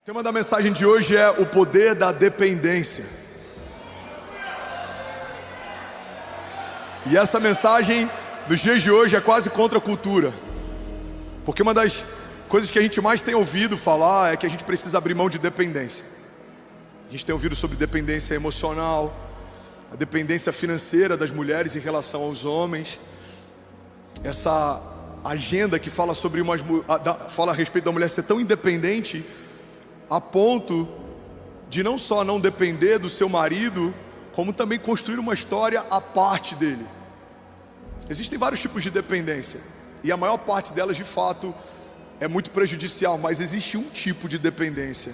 O tema da mensagem de hoje é o poder da dependência. E essa mensagem dos dias de hoje é quase contra a cultura, porque uma das coisas que a gente mais tem ouvido falar é que a gente precisa abrir mão de dependência. A gente tem ouvido sobre dependência emocional, a dependência financeira das mulheres em relação aos homens, essa agenda que fala sobre fala a respeito da mulher ser tão independente a ponto de não só não depender do seu marido, como também construir uma história à parte dele. Existem vários tipos de dependência, e a maior parte delas de fato é muito prejudicial, mas existe um tipo de dependência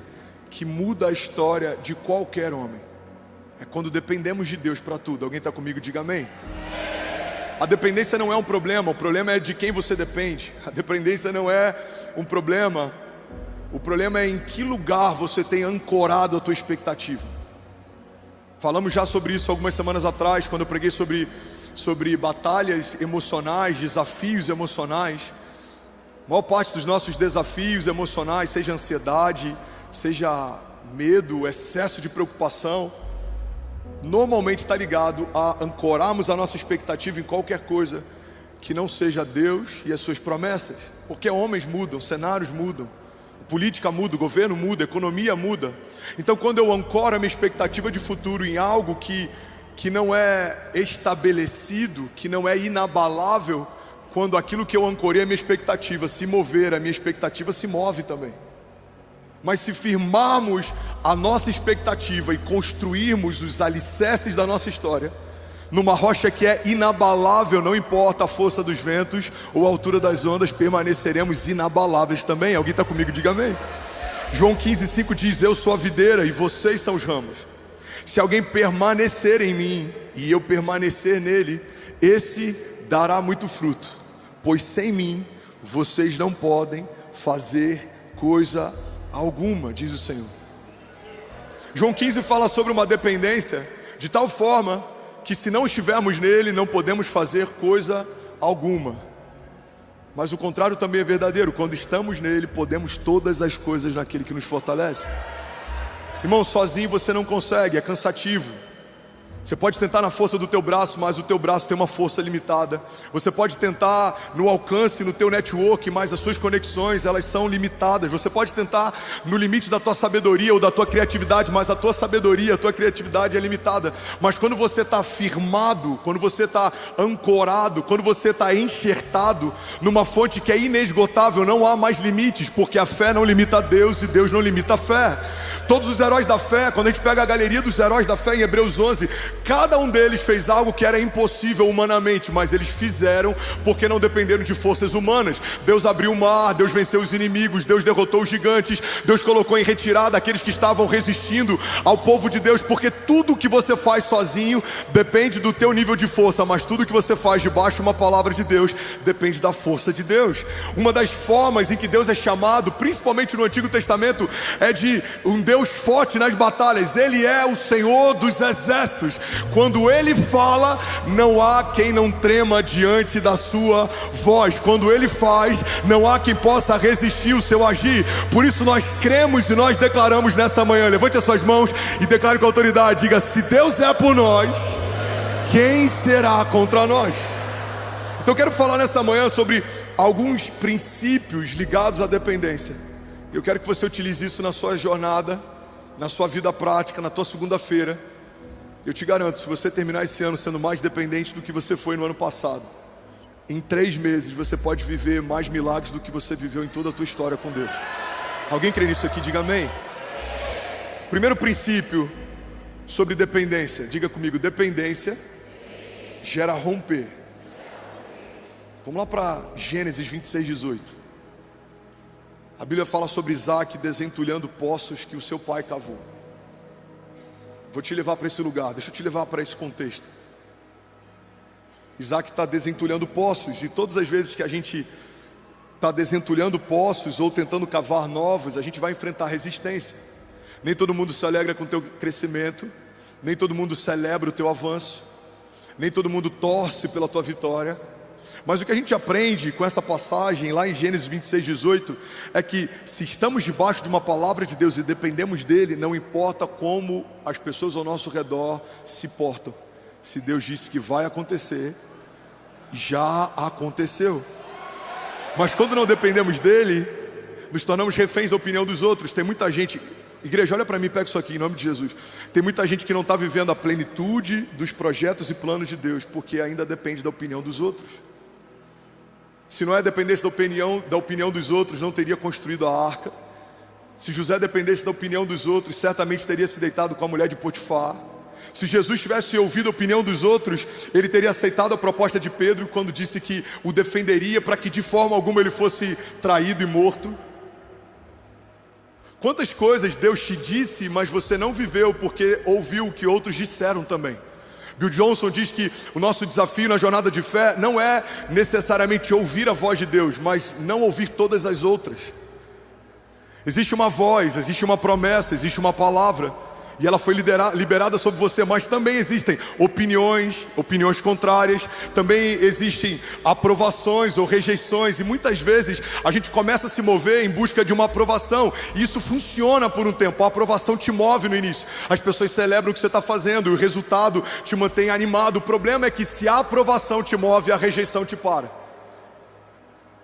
que muda a história de qualquer homem. É quando dependemos de Deus para tudo. Alguém está comigo? Diga amém. A dependência não é um problema, o problema é de quem você depende. A dependência não é um problema, o problema é em que lugar você tem ancorado a tua expectativa. Falamos já sobre isso algumas semanas atrás, quando eu preguei sobre batalhas emocionais, desafios emocionais. A maior parte dos nossos desafios emocionais, seja ansiedade, seja medo, excesso de preocupação, normalmente está ligado a ancorarmos a nossa expectativa em qualquer coisa que não seja Deus e as suas promessas. Porque homens mudam, cenários mudam, política muda, o governo muda, a economia muda. Então quando eu ancoro a minha expectativa de futuro em algo que não é estabelecido, que não é inabalável, quando aquilo que eu ancorei a minha expectativa se mover, a minha expectativa se move também. Mas se firmarmos a nossa expectativa e construirmos os alicerces da nossa história numa rocha que é inabalável, não importa a força dos ventos ou a altura das ondas, permaneceremos inabaláveis também. Alguém está comigo? Diga amém. João 15:5 diz: eu sou a videira e vocês são os ramos. Se alguém permanecer em mim e eu permanecer nele, esse dará muito fruto, pois sem mim vocês não podem fazer coisa alguma, diz o Senhor. João 15 fala sobre uma dependência de tal forma que se não estivermos nele, não podemos fazer coisa alguma. Mas o contrário também é verdadeiro: quando estamos nele, podemos todas as coisas naquele que nos fortalece. Irmão, sozinho você não consegue, é cansativo. Você pode tentar na força do teu braço, mas o teu braço tem uma força limitada. Você pode tentar no alcance, no teu network, mas as suas conexões, elas são limitadas. Você pode tentar no limite da tua sabedoria ou da tua criatividade, mas a tua sabedoria, a tua criatividade é limitada. Mas quando você está firmado, quando você está ancorado, quando você está enxertado numa fonte que é inesgotável, não há mais limites, porque a fé não limita a Deus e Deus não limita a fé. Todos os heróis da fé, quando a gente pega a galeria dos heróis da fé em Hebreus 11, cada um deles fez algo que era impossível humanamente, mas eles fizeram porque não dependeram de forças humanas. Deus abriu o mar, Deus venceu os inimigos, Deus derrotou os gigantes, Deus colocou em retirada aqueles que estavam resistindo ao povo de Deus. Porque tudo que você faz sozinho depende do teu nível de força, mas tudo que você faz debaixo de uma palavra de Deus depende da força de Deus. Uma das formas em que Deus é chamado, principalmente no Antigo Testamento, é de um Deus forte nas batalhas. Ele é o Senhor dos exércitos. Quando Ele fala, não há quem não trema diante da sua voz. Quando Ele faz, não há quem possa resistir o seu agir. Por isso nós cremos e nós declaramos nessa manhã. Levante as suas mãos e declare com autoridade. Diga: se Deus é por nós, quem será contra nós? Então eu quero falar nessa manhã sobre alguns princípios ligados à dependência. Eu quero que você utilize isso na sua jornada, na sua vida prática, na tua segunda-feira. Eu te garanto, se você terminar esse ano sendo mais dependente do que você foi no ano passado, em 3 meses você pode viver mais milagres do que você viveu em toda a tua história com Deus. Alguém crê nisso aqui? Diga amém. Primeiro princípio sobre dependência, diga comigo: dependência gera romper. Vamos lá para Gênesis 26:18. A Bíblia fala sobre Isaac desentulhando poços que o seu pai cavou. Vou te levar para esse lugar, deixa eu te levar para esse contexto. Isaac está desentulhando poços, e todas as vezes que a gente está desentulhando poços ou tentando cavar novos, a gente vai enfrentar resistência. Nem todo mundo se alegra com o teu crescimento, nem todo mundo celebra o teu avanço, nem todo mundo torce pela tua vitória. Mas o que a gente aprende com essa passagem lá em Gênesis 26:18 é que se estamos debaixo de uma palavra de Deus e dependemos dele, não importa como as pessoas ao nosso redor se portam. Se Deus disse que vai acontecer, já aconteceu. Mas quando não dependemos dele, nos tornamos reféns da opinião dos outros. Tem muita gente, igreja, olha para mim, pega isso aqui em nome de Jesus. Tem muita gente que não está vivendo a plenitude dos projetos e planos de Deus, porque ainda depende da opinião dos outros. Se não é dependesse da opinião dos outros, não teria construído a arca. Se José dependesse da opinião dos outros, certamente teria se deitado com a mulher de Potifar. Se Jesus tivesse ouvido a opinião dos outros, ele teria aceitado a proposta de Pedro quando disse que o defenderia para que de forma alguma ele fosse traído e morto. Quantas coisas Deus te disse, mas você não viveu porque ouviu o que outros disseram também. Bill Johnson diz que o nosso desafio na jornada de fé não é necessariamente ouvir a voz de Deus, mas não ouvir todas as outras. Existe uma voz, existe uma promessa, existe uma palavra, e ela foi liberada sobre você, mas também existem opiniões contrárias, também existem aprovações ou rejeições, e muitas vezes a gente começa a se mover em busca de uma aprovação, e isso funciona por um tempo. A aprovação te move no início, as pessoas celebram o que você está fazendo, e o resultado te mantém animado. O problema é que se a aprovação te move, a rejeição te para.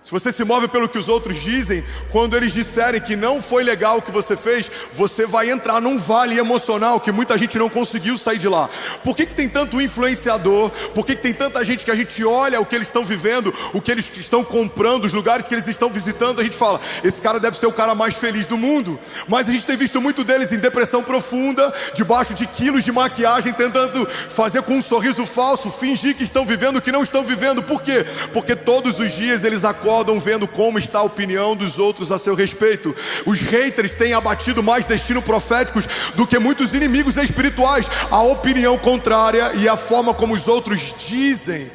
Se você se move pelo que os outros dizem, quando eles disserem que não foi legal o que você fez, você vai entrar num vale emocional que muita gente não conseguiu sair de lá. Por que tem tanto influenciador? Por que tem tanta gente que a gente olha o que eles estão vivendo, o que eles estão comprando, os lugares que eles estão visitando, a gente fala, esse cara deve ser o cara mais feliz do mundo. Mas a gente tem visto muito deles em depressão profunda, debaixo de quilos de maquiagem, tentando fazer com um sorriso falso, fingir que estão vivendo o que não estão vivendo. Por quê? Porque todos os dias eles acordam vendo como está a opinião dos outros a seu respeito. Os haters têm abatido mais destinos proféticos do que muitos inimigos espirituais. A opinião contrária e a forma como os outros dizem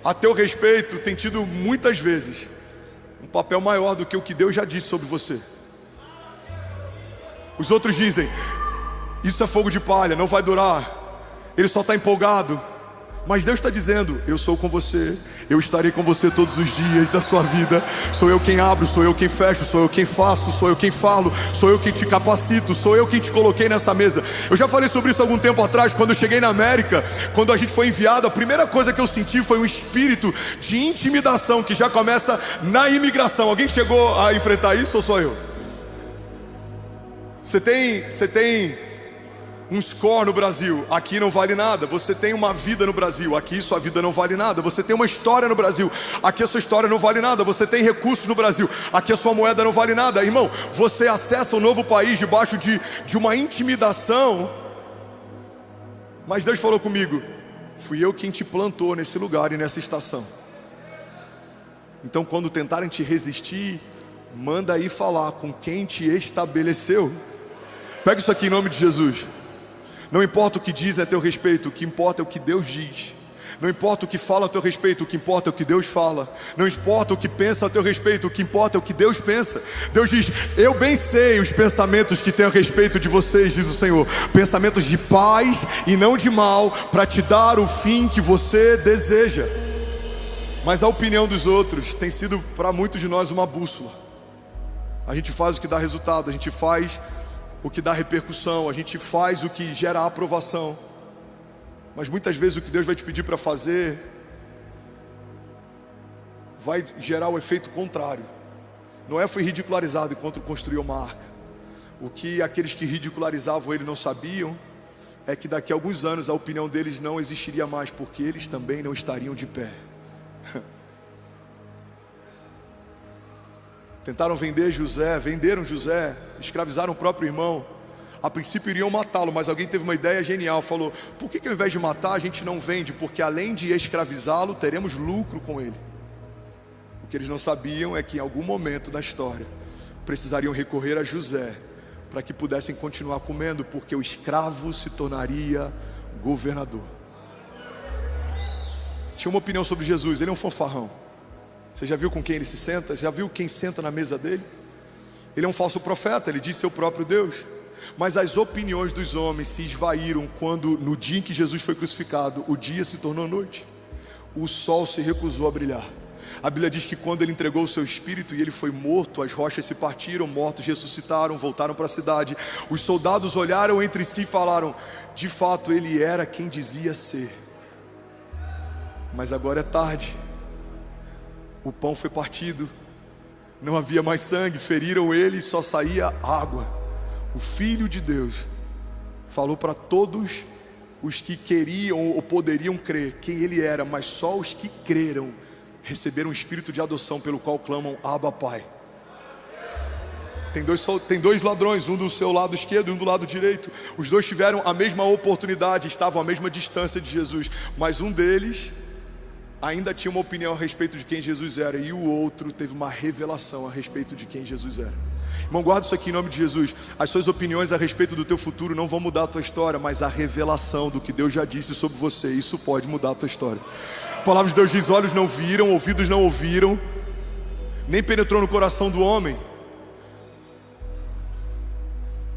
a teu respeito tem tido muitas vezes um papel maior do que o que Deus já disse sobre você. Os outros dizem, isso é fogo de palha, não vai durar, ele só está empolgado. Mas Deus está dizendo, eu sou com você, eu estarei com você todos os dias da sua vida. Sou eu quem abro, sou eu quem fecho, sou eu quem faço, sou eu quem falo, sou eu quem te capacito, sou eu quem te coloquei nessa mesa. Eu já falei sobre isso algum tempo atrás, quando eu cheguei na América, quando a gente foi enviado, a primeira coisa que eu senti foi um espírito de intimidação que já começa na imigração. Alguém chegou a enfrentar isso ou só eu? Você tem um score no Brasil, aqui não vale nada. Você tem uma vida no Brasil, aqui sua vida não vale nada. Você tem uma história no Brasil, aqui a sua história não vale nada. Você tem recursos no Brasil, aqui a sua moeda não vale nada. Irmão, você acessa um novo país debaixo de uma intimidação. Mas Deus falou comigo, fui eu quem te plantou nesse lugar e nessa estação. Então quando tentarem te resistir, manda aí falar com quem te estabeleceu. Pega isso aqui em nome de Jesus. Não importa o que dizem a teu respeito, o que importa é o que Deus diz. Não importa o que fala a teu respeito, o que importa é o que Deus fala. Não importa o que pensa a teu respeito, o que importa é o que Deus pensa. Deus diz, eu bem sei os pensamentos que tenho a respeito de vocês, diz o Senhor. Pensamentos de paz e não de mal, para te dar o fim que você deseja. Mas a opinião dos outros tem sido para muitos de nós uma bússola. A gente faz o que dá resultado, a gente faz o que dá repercussão, a gente faz o que gera aprovação. Mas muitas vezes o que Deus vai te pedir para fazer vai gerar o efeito contrário. Noé foi ridicularizado enquanto construiu uma arca. O que aqueles que ridicularizavam ele não sabiam é que daqui a alguns anos a opinião deles não existiria mais, porque eles também não estariam de pé. Tentaram vender José, venderam José, escravizaram o próprio irmão. A princípio iriam matá-lo, mas alguém teve uma ideia genial. Falou, por que ao invés de matar a gente não vende? Porque além de escravizá-lo, teremos lucro com ele. O que eles não sabiam é que em algum momento da história precisariam recorrer a José para que pudessem continuar comendo, porque o escravo se tornaria governador. Tinha uma opinião sobre Jesus, ele é um fanfarrão. Você já viu com quem ele se senta? Já viu quem senta na mesa dele? Ele é um falso profeta, ele diz ser o próprio Deus. Mas as opiniões dos homens se esvaíram quando, no dia em que Jesus foi crucificado, o dia se tornou noite. O sol se recusou a brilhar. A Bíblia diz que quando ele entregou o seu espírito e ele foi morto, as rochas se partiram, mortos ressuscitaram, voltaram para a cidade. Os soldados olharam entre si e falaram: de fato ele era quem dizia ser. Mas agora é tarde, o pão foi partido, não havia mais sangue, feriram ele e só saía água. O Filho de Deus falou para todos os que queriam ou poderiam crer quem ele era, mas só os que creram receberam um espírito de adoção pelo qual clamam: Abba, Pai. Tem dois ladrões, um do seu lado esquerdo e um do lado direito. Os dois tiveram a mesma oportunidade, estavam à mesma distância de Jesus, mas um deles ainda tinha uma opinião a respeito de quem Jesus era, e o outro teve uma revelação a respeito de quem Jesus era. Irmão, guarda isso aqui em nome de Jesus. As suas opiniões a respeito do teu futuro não vão mudar a tua história, mas a revelação do que Deus já disse sobre você, isso pode mudar a tua história. A palavra de Deus diz: olhos não viram, ouvidos não ouviram, nem penetrou no coração do homem.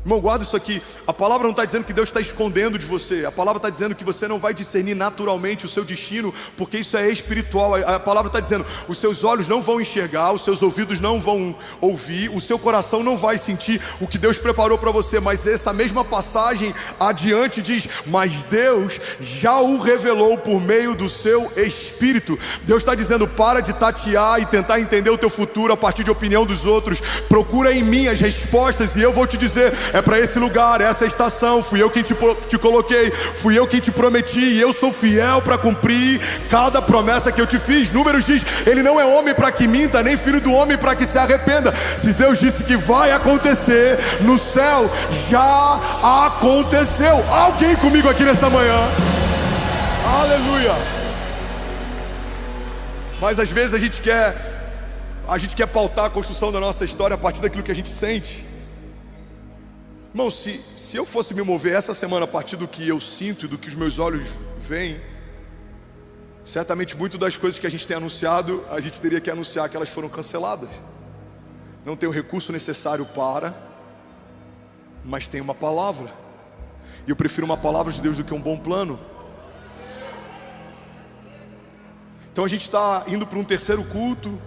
Irmão, guarda isso aqui. A palavra não está dizendo que Deus está escondendo de você. A palavra está dizendo que você não vai discernir naturalmente o seu destino, porque isso é espiritual. A palavra está dizendo: os seus olhos não vão enxergar, os seus ouvidos não vão ouvir, o seu coração não vai sentir o que Deus preparou para você. Mas essa mesma passagem adiante diz: mas Deus já o revelou por meio do seu Espírito. Deus está dizendo: para de tatear e tentar entender o teu futuro a partir de opinião dos outros. Procura em mim as respostas e eu vou te dizer: é para esse lugar, essa estação, fui eu quem te coloquei, fui eu quem te prometi, e eu sou fiel para cumprir cada promessa que eu te fiz. Números diz: ele não é homem para que minta, nem filho do homem para que se arrependa. Se Deus disse que vai acontecer, no céu já aconteceu. Alguém comigo aqui nessa manhã? Aleluia. Mas às vezes a gente quer pautar a construção da nossa história a partir daquilo que a gente sente. Irmão, se eu fosse me mover essa semana a partir do que eu sinto e do que os meus olhos veem, certamente muitas das coisas que a gente tem anunciado, a gente teria que anunciar que elas foram canceladas. Não tem o recurso necessário para, mas tem uma palavra. E eu prefiro uma palavra de Deus do que um bom plano. Então a gente está indo para um terceiro culto,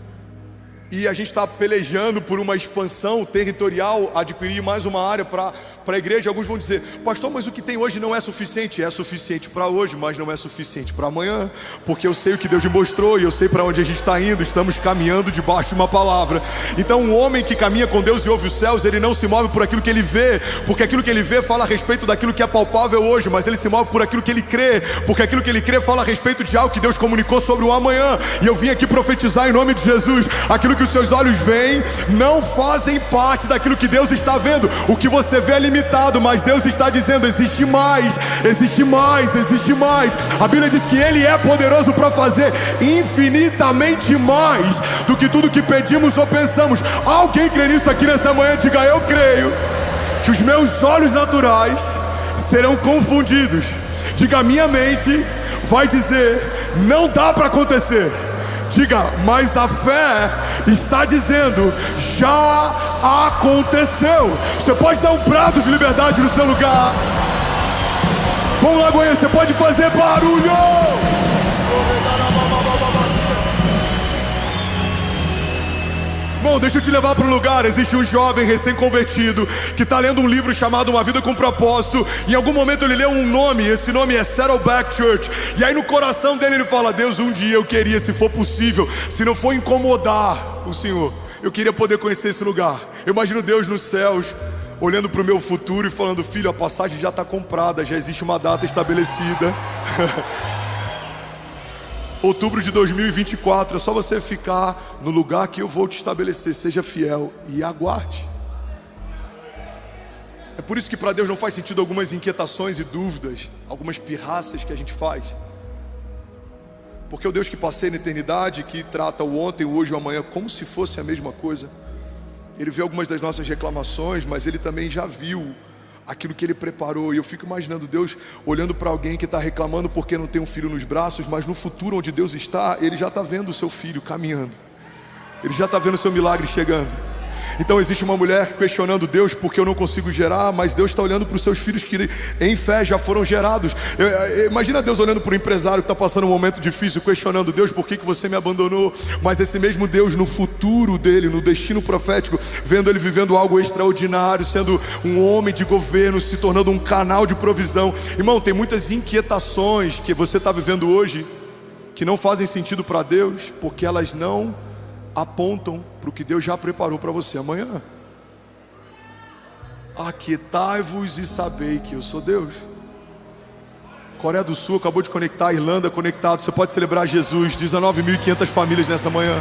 e a gente está pelejando por uma expansão territorial, adquirir mais uma área para a igreja. Alguns vão dizer: pastor, mas o que tem hoje não é suficiente. É suficiente para hoje, mas não é suficiente para amanhã, porque eu sei o que Deus me mostrou e eu sei para onde a gente está indo. Estamos caminhando debaixo de uma palavra. Então um homem que caminha com Deus e ouve os céus, ele não se move por aquilo que ele vê, porque aquilo que ele vê fala a respeito daquilo que é palpável hoje, mas ele se move por aquilo que ele crê, porque aquilo que ele crê fala a respeito de algo que Deus comunicou sobre o amanhã. E eu vim aqui profetizar em nome de Jesus: aquilo que os seus olhos veem não fazem parte daquilo que Deus está vendo. O que você vê é limitado, mas Deus está dizendo: existe mais, existe mais, existe mais. A Bíblia diz que Ele é poderoso para fazer infinitamente mais do que tudo que pedimos ou pensamos. Alguém crê nisso aqui nessa manhã? Diga: eu creio que os meus olhos naturais serão confundidos. Diga: minha mente vai dizer: não dá para acontecer. Diga: mas a fé está dizendo: já aconteceu. Você pode dar um brado de liberdade no seu lugar. Vamos lá, Goiânia, você pode fazer barulho. Bom, deixa eu te levar para um lugar. Existe um jovem recém-convertido que está lendo um livro chamado Uma Vida com Propósito. Em algum momento ele leu um nome, esse nome é Saddleback Church. E aí no coração dele ele fala: Deus, um dia eu queria, se for possível, se não for incomodar o Senhor, eu queria poder conhecer esse lugar. Eu imagino Deus nos céus, olhando para o meu futuro e falando: filho, a passagem já está comprada, já existe uma data estabelecida. Outubro de 2024, é só você ficar no lugar que eu vou te estabelecer. Seja fiel e aguarde. É por isso que para Deus não faz sentido algumas inquietações e dúvidas, algumas pirraças que a gente faz. Porque o Deus que passeia na eternidade, que trata o ontem, o hoje e o amanhã como se fosse a mesma coisa, Ele vê algumas das nossas reclamações, mas Ele também já viu aquilo que Ele preparou. E eu fico imaginando Deus olhando para alguém que está reclamando porque não tem um filho nos braços, mas no futuro onde Deus está, Ele já está vendo o seu filho caminhando, Ele já está vendo o seu milagre chegando. Então existe uma mulher questionando Deus porque eu não consigo gerar, mas Deus está olhando para os seus filhos que em fé já foram gerados. Imagina Deus olhando para o empresário que está passando um momento difícil, questionando Deus, por que você me abandonou? Mas esse mesmo Deus no futuro dele, no destino profético, vendo ele vivendo algo extraordinário, sendo um homem de governo, se tornando um canal de provisão. Irmão, tem muitas inquietações que você está vivendo hoje que não fazem sentido para Deus, porque elas não apontam para o que Deus já preparou para você amanhã. Aquietai-vos e sabei que eu sou Deus. Coreia do Sul acabou de conectar, Irlanda conectado. Você pode celebrar Jesus. 19.500 famílias nessa manhã.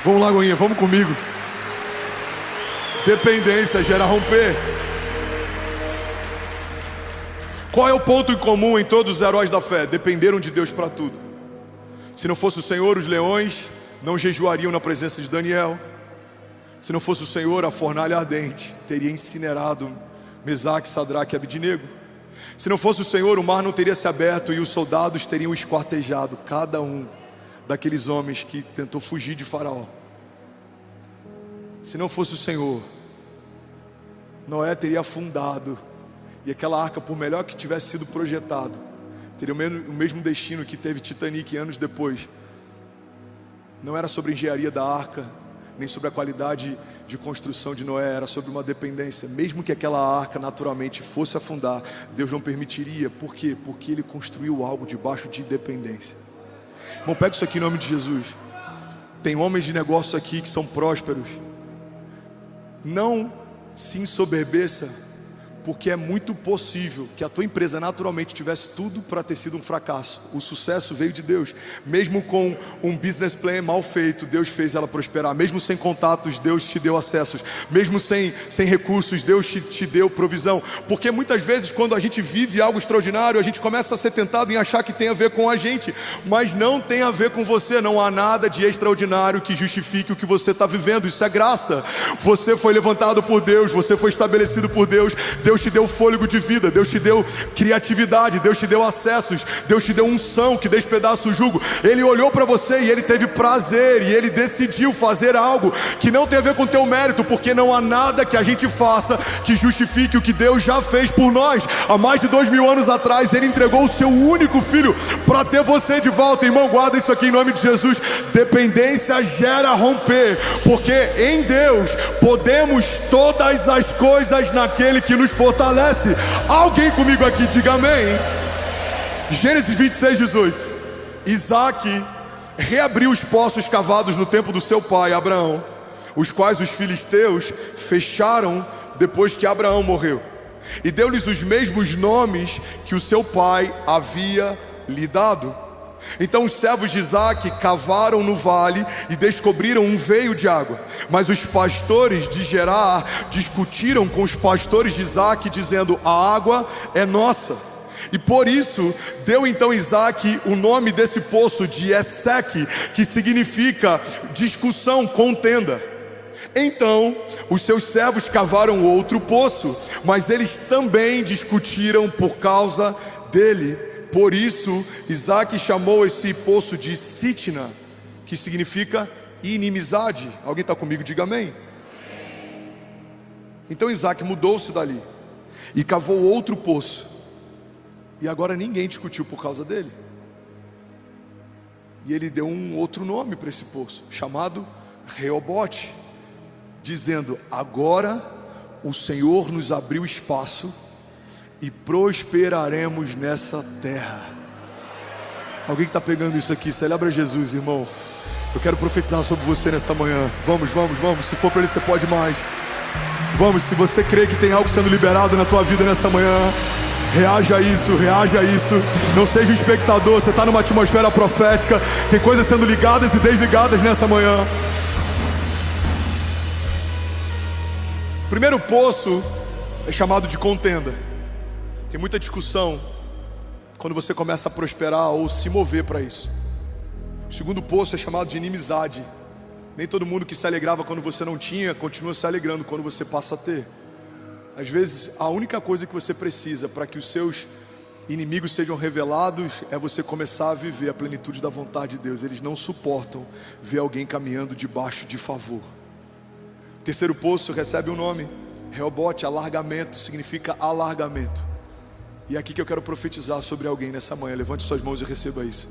Vamos lá, Goinha, vamos comigo. Dependência gera romper. Qual é o ponto em comum em todos os heróis da fé? Dependeram de Deus para tudo. Se não fosse o Senhor, os leões não jejuariam na presença de Daniel. Se não fosse o Senhor, a fornalha ardente teria incinerado Mesaque, Sadraque e Abidnego. Se não fosse o Senhor, o mar não teria se aberto e os soldados teriam esquartejado cada um daqueles homens que tentou fugir de Faraó. Se não fosse o Senhor, Noé teria afundado e aquela arca, por melhor que tivesse sido projetado, teria o mesmo destino que teve Titanic anos depois. Não era sobre a engenharia da arca, nem sobre a qualidade de construção de Noé, era sobre uma dependência. Mesmo que aquela arca naturalmente fosse afundar, Deus não permitiria. Por quê? Porque Ele construiu algo debaixo de dependência. Irmão, pega isso aqui em nome de Jesus. Tem homens de negócio aqui que são prósperos. Não se ensoberbeça, porque é muito possível que a tua empresa naturalmente tivesse tudo para ter sido um fracasso. O sucesso veio de Deus. Mesmo com um business plan mal feito, Deus fez ela prosperar. Mesmo sem contatos, Deus te deu acessos. Mesmo sem recursos, Deus te deu provisão. Porque muitas vezes quando a gente vive algo extraordinário, a gente começa a ser tentado em achar que tem a ver com a gente, mas não tem a ver com você. Não há nada de extraordinário que justifique o que você está vivendo. Isso é graça. Você foi levantado por Deus, você foi estabelecido por Deus. Deus te deu fôlego de vida, Deus te deu criatividade, Deus te deu acessos, Deus te deu unção que despedaça o jugo. Ele olhou para você e Ele teve prazer, e Ele decidiu fazer algo que não tem a ver com o teu mérito, porque não há nada que a gente faça que justifique o que Deus já fez por nós. Há mais de 2000 anos atrás, Ele entregou o seu único filho para ter você de volta. Irmão, guarda isso aqui em nome de Jesus. Dependência gera romper, porque em Deus podemos todas as coisas naquele que nos fortalece. Alguém comigo aqui, diga amém. Gênesis 26:18. Isaac reabriu os poços cavados no tempo do seu pai Abraão, os quais os filisteus fecharam depois que Abraão morreu, e deu-lhes os mesmos nomes que o seu pai havia lhe dado. Então os servos de Isaac cavaram no vale e descobriram um veio de água. Mas os pastores de Gerar discutiram com os pastores de Isaac, dizendo: a água é nossa. E por isso deu então Isaac o nome desse poço de Eseque, que significa discussão, contenda. Então os seus servos cavaram outro poço, mas eles também discutiram por causa dele. Por isso Isaac chamou esse poço de Sitna, que significa inimizade. Alguém está comigo? Diga amém. Então Isaac mudou-se dali e cavou outro poço, e agora ninguém discutiu por causa dele. E ele deu um outro nome para esse poço, chamado Reobote, dizendo: agora o Senhor nos abriu espaço e prosperaremos nessa terra. Alguém que está pegando isso aqui, celebra Jesus, irmão. Eu quero profetizar sobre você nessa manhã. Vamos. Se for para ele, você pode mais. Vamos, se você crê que tem algo sendo liberado na tua vida nessa manhã, reaja a isso. Não seja um espectador, você está numa atmosfera profética. Tem coisas sendo ligadas e desligadas nessa manhã. O primeiro poço é chamado de contenda. Tem muita discussão quando você começa a prosperar ou se mover para isso. O segundo poço é chamado de inimizade. Nem todo mundo que se alegrava quando você não tinha, continua se alegrando quando você passa a ter. Às vezes a única coisa que você precisa para que os seus inimigos sejam revelados é você começar a viver a plenitude da vontade de Deus. Eles não suportam ver alguém caminhando debaixo de favor. Terceiro poço recebe um nome, Reobote, alargamento, significa alargamento. E é aqui que eu quero profetizar sobre alguém nessa manhã. Levante suas mãos e receba isso.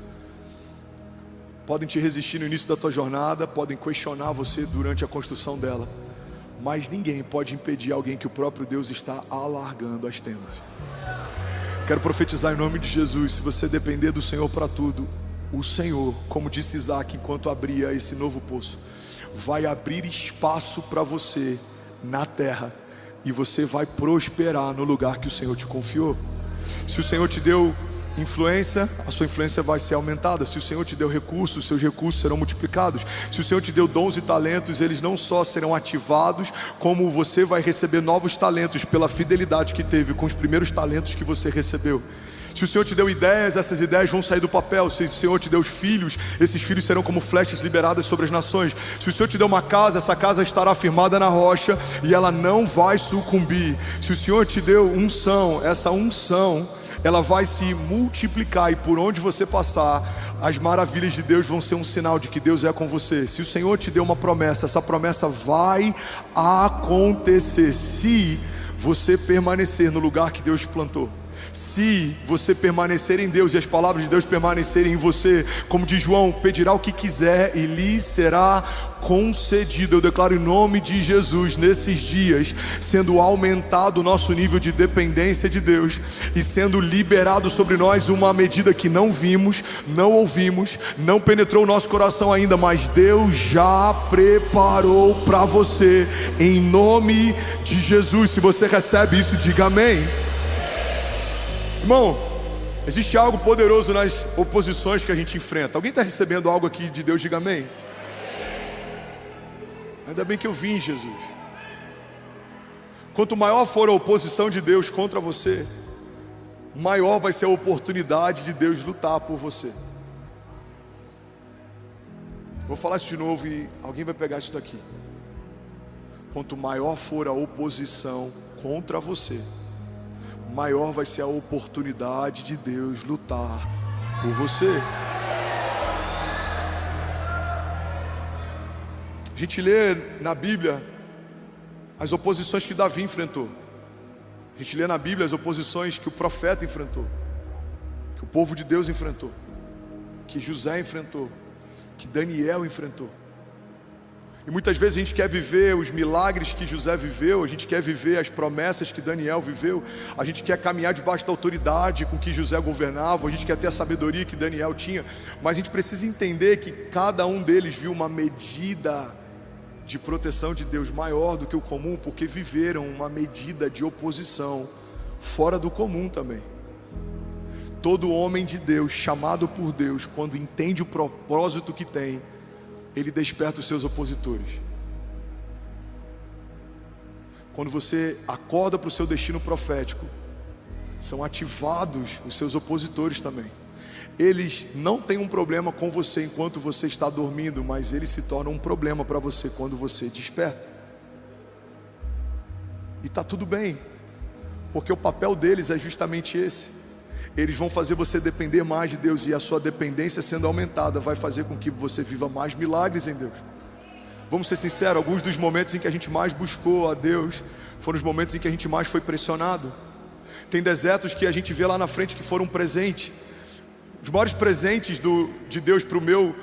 Podem te resistir no início da tua jornada, podem questionar você durante a construção dela, mas ninguém pode impedir alguém que o próprio Deus está alargando as tendas. Quero profetizar em nome de Jesus. Se você depender do Senhor para tudo, o Senhor, como disse Isaac enquanto abria esse novo poço, vai abrir espaço para você na terra, e você vai prosperar no lugar que o Senhor te confiou. Se o Senhor te deu influência, a sua influência vai ser aumentada. Se o Senhor te deu recursos, os seus recursos serão multiplicados. Se o Senhor te deu dons e talentos, eles não só serão ativados, como você vai receber novos talentos pela fidelidade que teve com os primeiros talentos que você recebeu. Se o Senhor te deu ideias, essas ideias vão sair do papel. Se o Senhor te deu filhos, esses filhos serão como flechas liberadas sobre as nações. Se o Senhor te deu uma casa, essa casa estará firmada na rocha e ela não vai sucumbir. Se o Senhor te deu unção, essa unção, ela vai se multiplicar, e por onde você passar, as maravilhas de Deus vão ser um sinal de que Deus é com você. Se o Senhor te deu uma promessa, essa promessa vai acontecer, se você permanecer no lugar que Deus te plantou. Se você permanecer em Deus e as palavras de Deus permanecerem em você, como diz João, pedirá o que quiser e lhe será concedido. Eu declaro em nome de Jesus, nesses dias, sendo aumentado o nosso nível de dependência de Deus e sendo liberado sobre nós uma medida que não vimos, não ouvimos, não penetrou o nosso coração ainda, mas Deus já preparou para você, em nome de Jesus. Se você recebe isso, diga amém. Irmão, existe algo poderoso nas oposições que a gente enfrenta. Alguém está recebendo algo aqui de Deus? Diga amém. Ainda bem que eu vim, Jesus. Quanto maior for a oposição de Deus contra você, maior vai ser a oportunidade de Deus lutar por você. Vou falar isso de novo e alguém vai pegar isso daqui. Quanto maior for a oposição contra você, maior vai ser a oportunidade de Deus lutar por você. A gente lê na Bíblia as oposições que Davi enfrentou. A gente lê na Bíblia as oposições que o profeta enfrentou, que o povo de Deus enfrentou, que José enfrentou, que Daniel enfrentou. E muitas vezes a gente quer viver os milagres que José viveu, a gente quer viver as promessas que Daniel viveu, a gente quer caminhar debaixo da autoridade com que José governava, a gente quer ter a sabedoria que Daniel tinha, mas a gente precisa entender que cada um deles viu uma medida de proteção de Deus maior do que o comum, porque viveram uma medida de oposição fora do comum também. Todo homem de Deus, chamado por Deus, quando entende o propósito que tem, ele desperta os seus opositores. Quando você acorda para o seu destino profético, são ativados os seus opositores também. Eles não têm um problema com você enquanto você está dormindo, mas eles se tornam um problema para você quando você desperta. E está tudo bem, porque o papel deles é justamente esse. Eles vão fazer você depender mais de Deus, e a sua dependência sendo aumentada vai fazer com que você viva mais milagres em Deus. Vamos ser sinceros, alguns dos momentos em que a gente mais buscou a Deus foram os momentos em que a gente mais foi pressionado. Tem desertos que a gente vê lá na frente que foram um presente. Os maiores presentes de Deus para o meu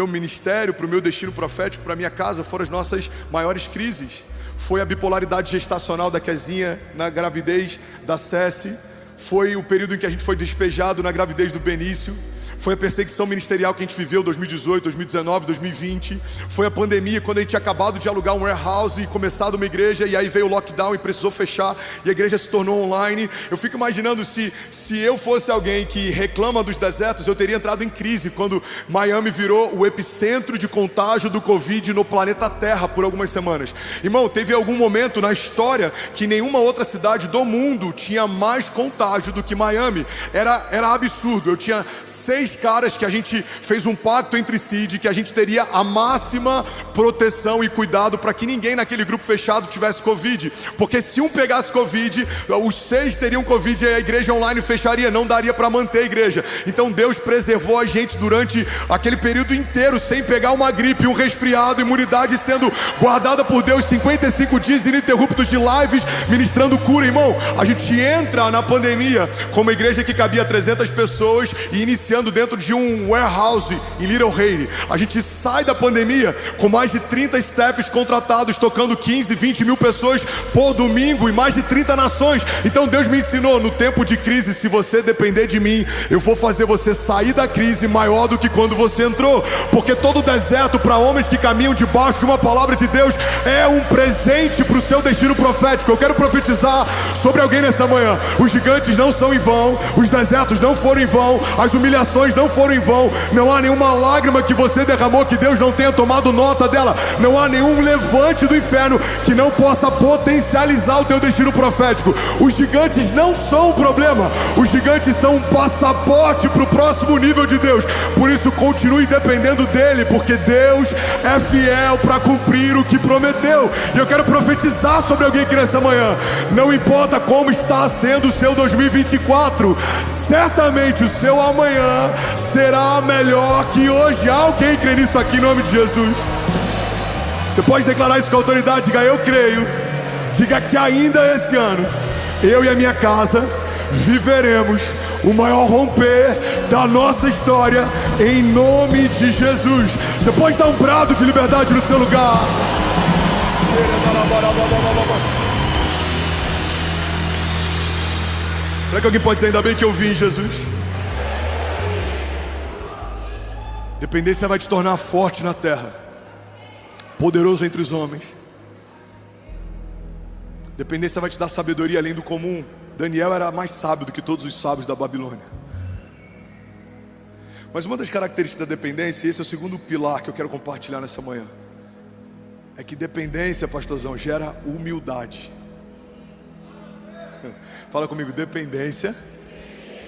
ministério, para o meu destino profético, para a minha casa, foram as nossas maiores crises. Foi a bipolaridade gestacional da Kezinha na gravidez da Cessi. Foi o período em que a gente foi despejado na gravidez do Benício. Foi a perseguição ministerial que a gente viveu 2018, 2019, 2020. Foi a pandemia, quando a gente tinha acabado de alugar um warehouse e começado uma igreja, e aí veio o lockdown e precisou fechar, e a igreja se tornou online. Eu fico imaginando se eu fosse alguém que reclama dos desertos, eu teria entrado em crise quando Miami virou o epicentro de contágio do Covid no planeta Terra por algumas semanas. Irmão, teve algum momento na história que nenhuma outra cidade do mundo tinha mais contágio do que Miami. Era absurdo. Eu tinha 6 6 caras que a gente fez um pacto entre si de que a gente teria a máxima proteção e cuidado para que ninguém naquele grupo fechado tivesse Covid, porque se um pegasse Covid, os 6 teriam Covid e a igreja online fecharia, não daria para manter a igreja. Então Deus preservou a gente durante aquele período inteiro sem pegar uma gripe, um resfriado, imunidade sendo guardada por Deus, 55 dias ininterruptos de lives ministrando cura. Irmão, a gente entra na pandemia com uma igreja que cabia 300 pessoas e iniciando dentro de um warehouse em Little Haiti. A gente sai da pandemia com mais de 30 staffs contratados, tocando 15, 20 mil pessoas por domingo em mais de 30 nações. Então Deus me ensinou, no tempo de crise, se você depender de mim, eu vou fazer você sair da crise maior do que quando você entrou, porque todo deserto para homens que caminham debaixo de uma palavra de Deus é um presente para o seu destino profético. Eu quero profetizar sobre alguém nessa manhã: os gigantes não são em vão, os desertos não foram em vão, as humilhações não foram em vão, não há nenhuma lágrima que você derramou que Deus não tenha tomado nota dela, não há nenhum levante do inferno que não possa potencializar o teu destino profético. Os gigantes não são um problema, os gigantes são um passaporte para o próximo nível de Deus. Por isso continue dependendo dele, porque Deus é fiel para cumprir o que prometeu. E eu quero profetizar sobre alguém aqui nessa manhã: não importa como está sendo o seu 2024, certamente o seu amanhã será melhor que hoje. Alguém crê nisso aqui em nome de Jesus? Você pode declarar isso com autoridade? Diga: eu creio. Diga que ainda esse ano eu e a minha casa viveremos o maior romper da nossa história, em nome de Jesus. Você pode dar um brado de liberdade no seu lugar. Será que alguém pode dizer: ainda bem que eu vim, Jesus? Dependência vai te tornar forte na terra, poderoso entre os homens. Dependência vai te dar sabedoria além do comum. Daniel era mais sábio do que todos os sábios da Babilônia. Mas uma das características da dependência, e esse é o segundo pilar que eu quero compartilhar nessa manhã, é que dependência, pastorzão, gera humildade. Fala comigo: dependência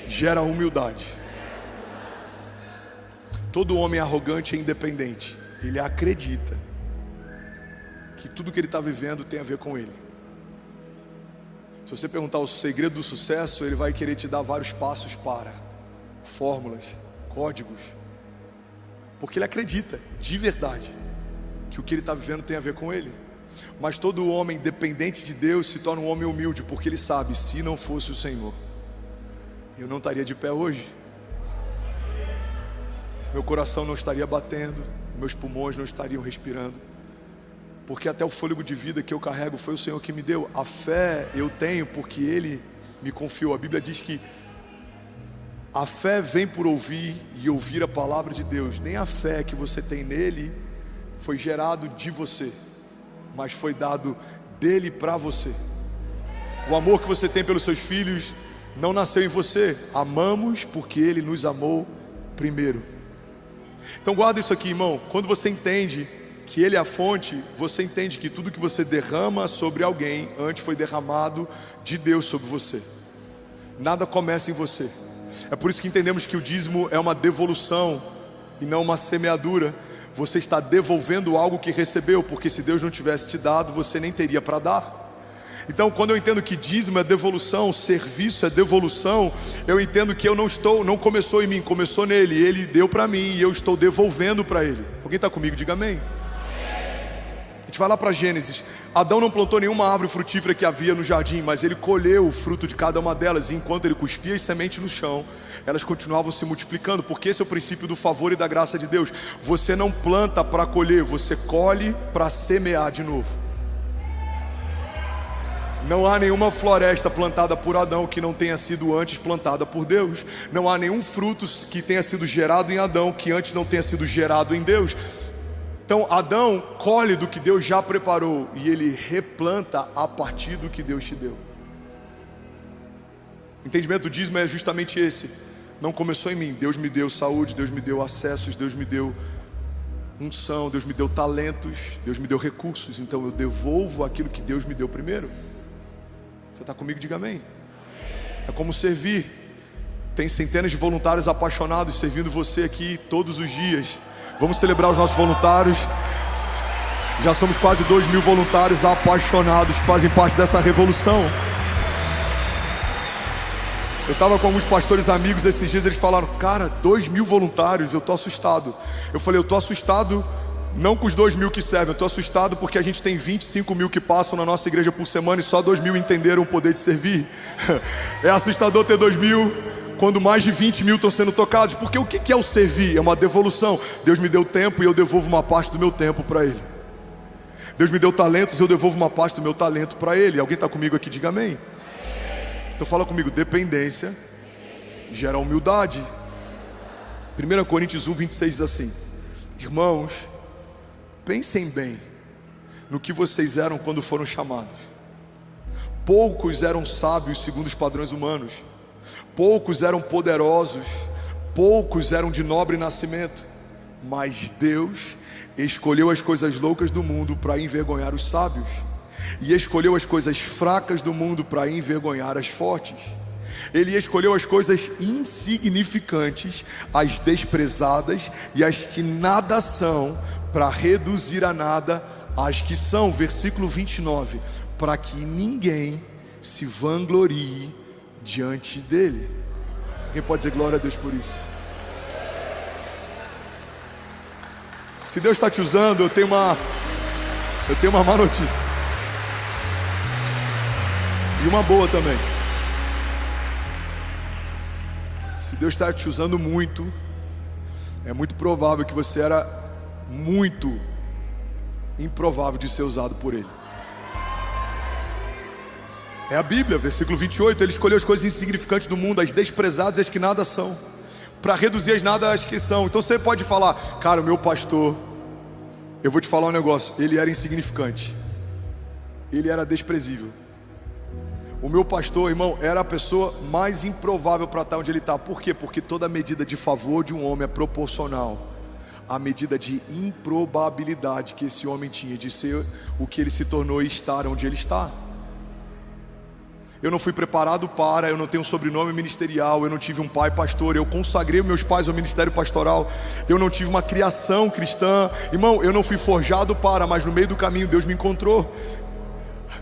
gera humildade. Todo homem arrogante é independente. Ele acredita que tudo que ele está vivendo tem a ver com ele. Se você perguntar o segredo do sucesso, ele vai querer te dar vários passos para, fórmulas, códigos, porque ele acredita de verdade que o que ele está vivendo tem a ver com ele. Mas todo homem dependente de Deus se torna um homem humilde, porque ele sabe: se não fosse o Senhor, eu não estaria de pé hoje, meu coração não estaria batendo, meus pulmões não estariam respirando, porque até o fôlego de vida que eu carrego foi o Senhor que me deu. A fé eu tenho porque Ele me confiou. A Bíblia diz que a fé vem por ouvir e ouvir a palavra de Deus. Nem a fé que você tem nele foi gerado de você, mas foi dado dele para você. O amor que você tem pelos seus filhos não nasceu em você. Amamos porque Ele nos amou primeiro. Então guarda isso aqui, irmão. Quando você entende que Ele é a fonte, você entende que tudo que você derrama sobre alguém antes foi derramado de Deus sobre você. Nada começa em você. É por isso que entendemos que o dízimo é uma devolução e não uma semeadura. Você está devolvendo algo que recebeu, porque se Deus não tivesse te dado, você nem teria para dar. Então, quando eu entendo que dízimo é devolução, serviço é devolução, eu entendo que não começou em mim, começou nele. Ele deu para mim e eu estou devolvendo para Ele. Alguém está comigo? Diga amém. A gente vai lá para Gênesis. Adão não plantou nenhuma árvore frutífera que havia no jardim, mas ele colheu o fruto de cada uma delas. E enquanto ele cuspia as sementes no chão, elas continuavam se multiplicando, porque esse é o princípio do favor e da graça de Deus. Você não planta para colher, você colhe para semear de novo. Não há nenhuma floresta plantada por Adão que não tenha sido antes plantada por Deus. Não há nenhum fruto que tenha sido gerado em Adão que antes não tenha sido gerado em Deus. Então Adão colhe do que Deus já preparou e ele replanta a partir do que Deus te deu. O entendimento do dízimo é justamente esse. Não começou em mim. Deus me deu saúde, Deus me deu acessos, Deus me deu unção, Deus me deu talentos, Deus me deu recursos. Então eu devolvo aquilo que Deus me deu primeiro. Você está comigo? Diga amém. É como servir. Tem centenas de voluntários apaixonados servindo você aqui todos os dias. Vamos celebrar os nossos voluntários. Já somos quase 2.000 voluntários apaixonados que fazem parte dessa revolução. Eu estava com alguns pastores amigos esses dias, eles falaram: cara, 2.000 voluntários, eu estou assustado. Eu falei: eu estou assustado não com os 2.000 que servem, eu estou assustado porque a gente tem 25.000 que passam na nossa igreja por semana e só 2.000 entenderam o poder de servir. É assustador ter 2.000 quando mais de 20.000 estão sendo tocados, porque o que é o servir? É uma devolução. Deus me deu tempo e eu devolvo uma parte do meu tempo para Ele. Deus me deu talentos e eu devolvo uma parte do meu talento para Ele. Alguém está comigo aqui? Diga amém. Então fala comigo: dependência gera humildade. 1 Coríntios 1:26 diz assim: irmãos, pensem bem no que vocês eram quando foram chamados. Poucos eram sábios segundo os padrões humanos, poucos eram poderosos, poucos eram de nobre nascimento, mas Deus escolheu as coisas loucas do mundo para envergonhar os sábios, e escolheu as coisas fracas do mundo para envergonhar as fortes. Ele escolheu as coisas insignificantes, as desprezadas e as que nada são, para reduzir a nada as que são. Versículo 29, para que ninguém se vanglorie diante dele. Quem pode dizer glória a Deus por isso? Se Deus está te usando, eu tenho uma má notícia. E uma boa também. Se Deus está te usando muito, é muito provável que você era muito improvável de ser usado por Ele. É a Bíblia, versículo 28, Ele escolheu as coisas insignificantes do mundo, as desprezadas e as que nada são, para reduzir as nada às que são. Então você pode falar: cara, o meu pastor, eu vou te falar um negócio, ele era insignificante, ele era desprezível. O meu pastor, irmão, era a pessoa mais improvável para estar onde ele está. Por quê? Porque toda medida de favor de um homem é proporcional à medida de improbabilidade que esse homem tinha de ser o que ele se tornou e estar onde ele está. Eu não fui preparado para, eu não tenho um sobrenome ministerial, eu não tive um pai pastor, eu consagrei meus pais ao ministério pastoral, eu não tive uma criação cristã. Irmão, eu não fui forjado para, mas no meio do caminho Deus me encontrou.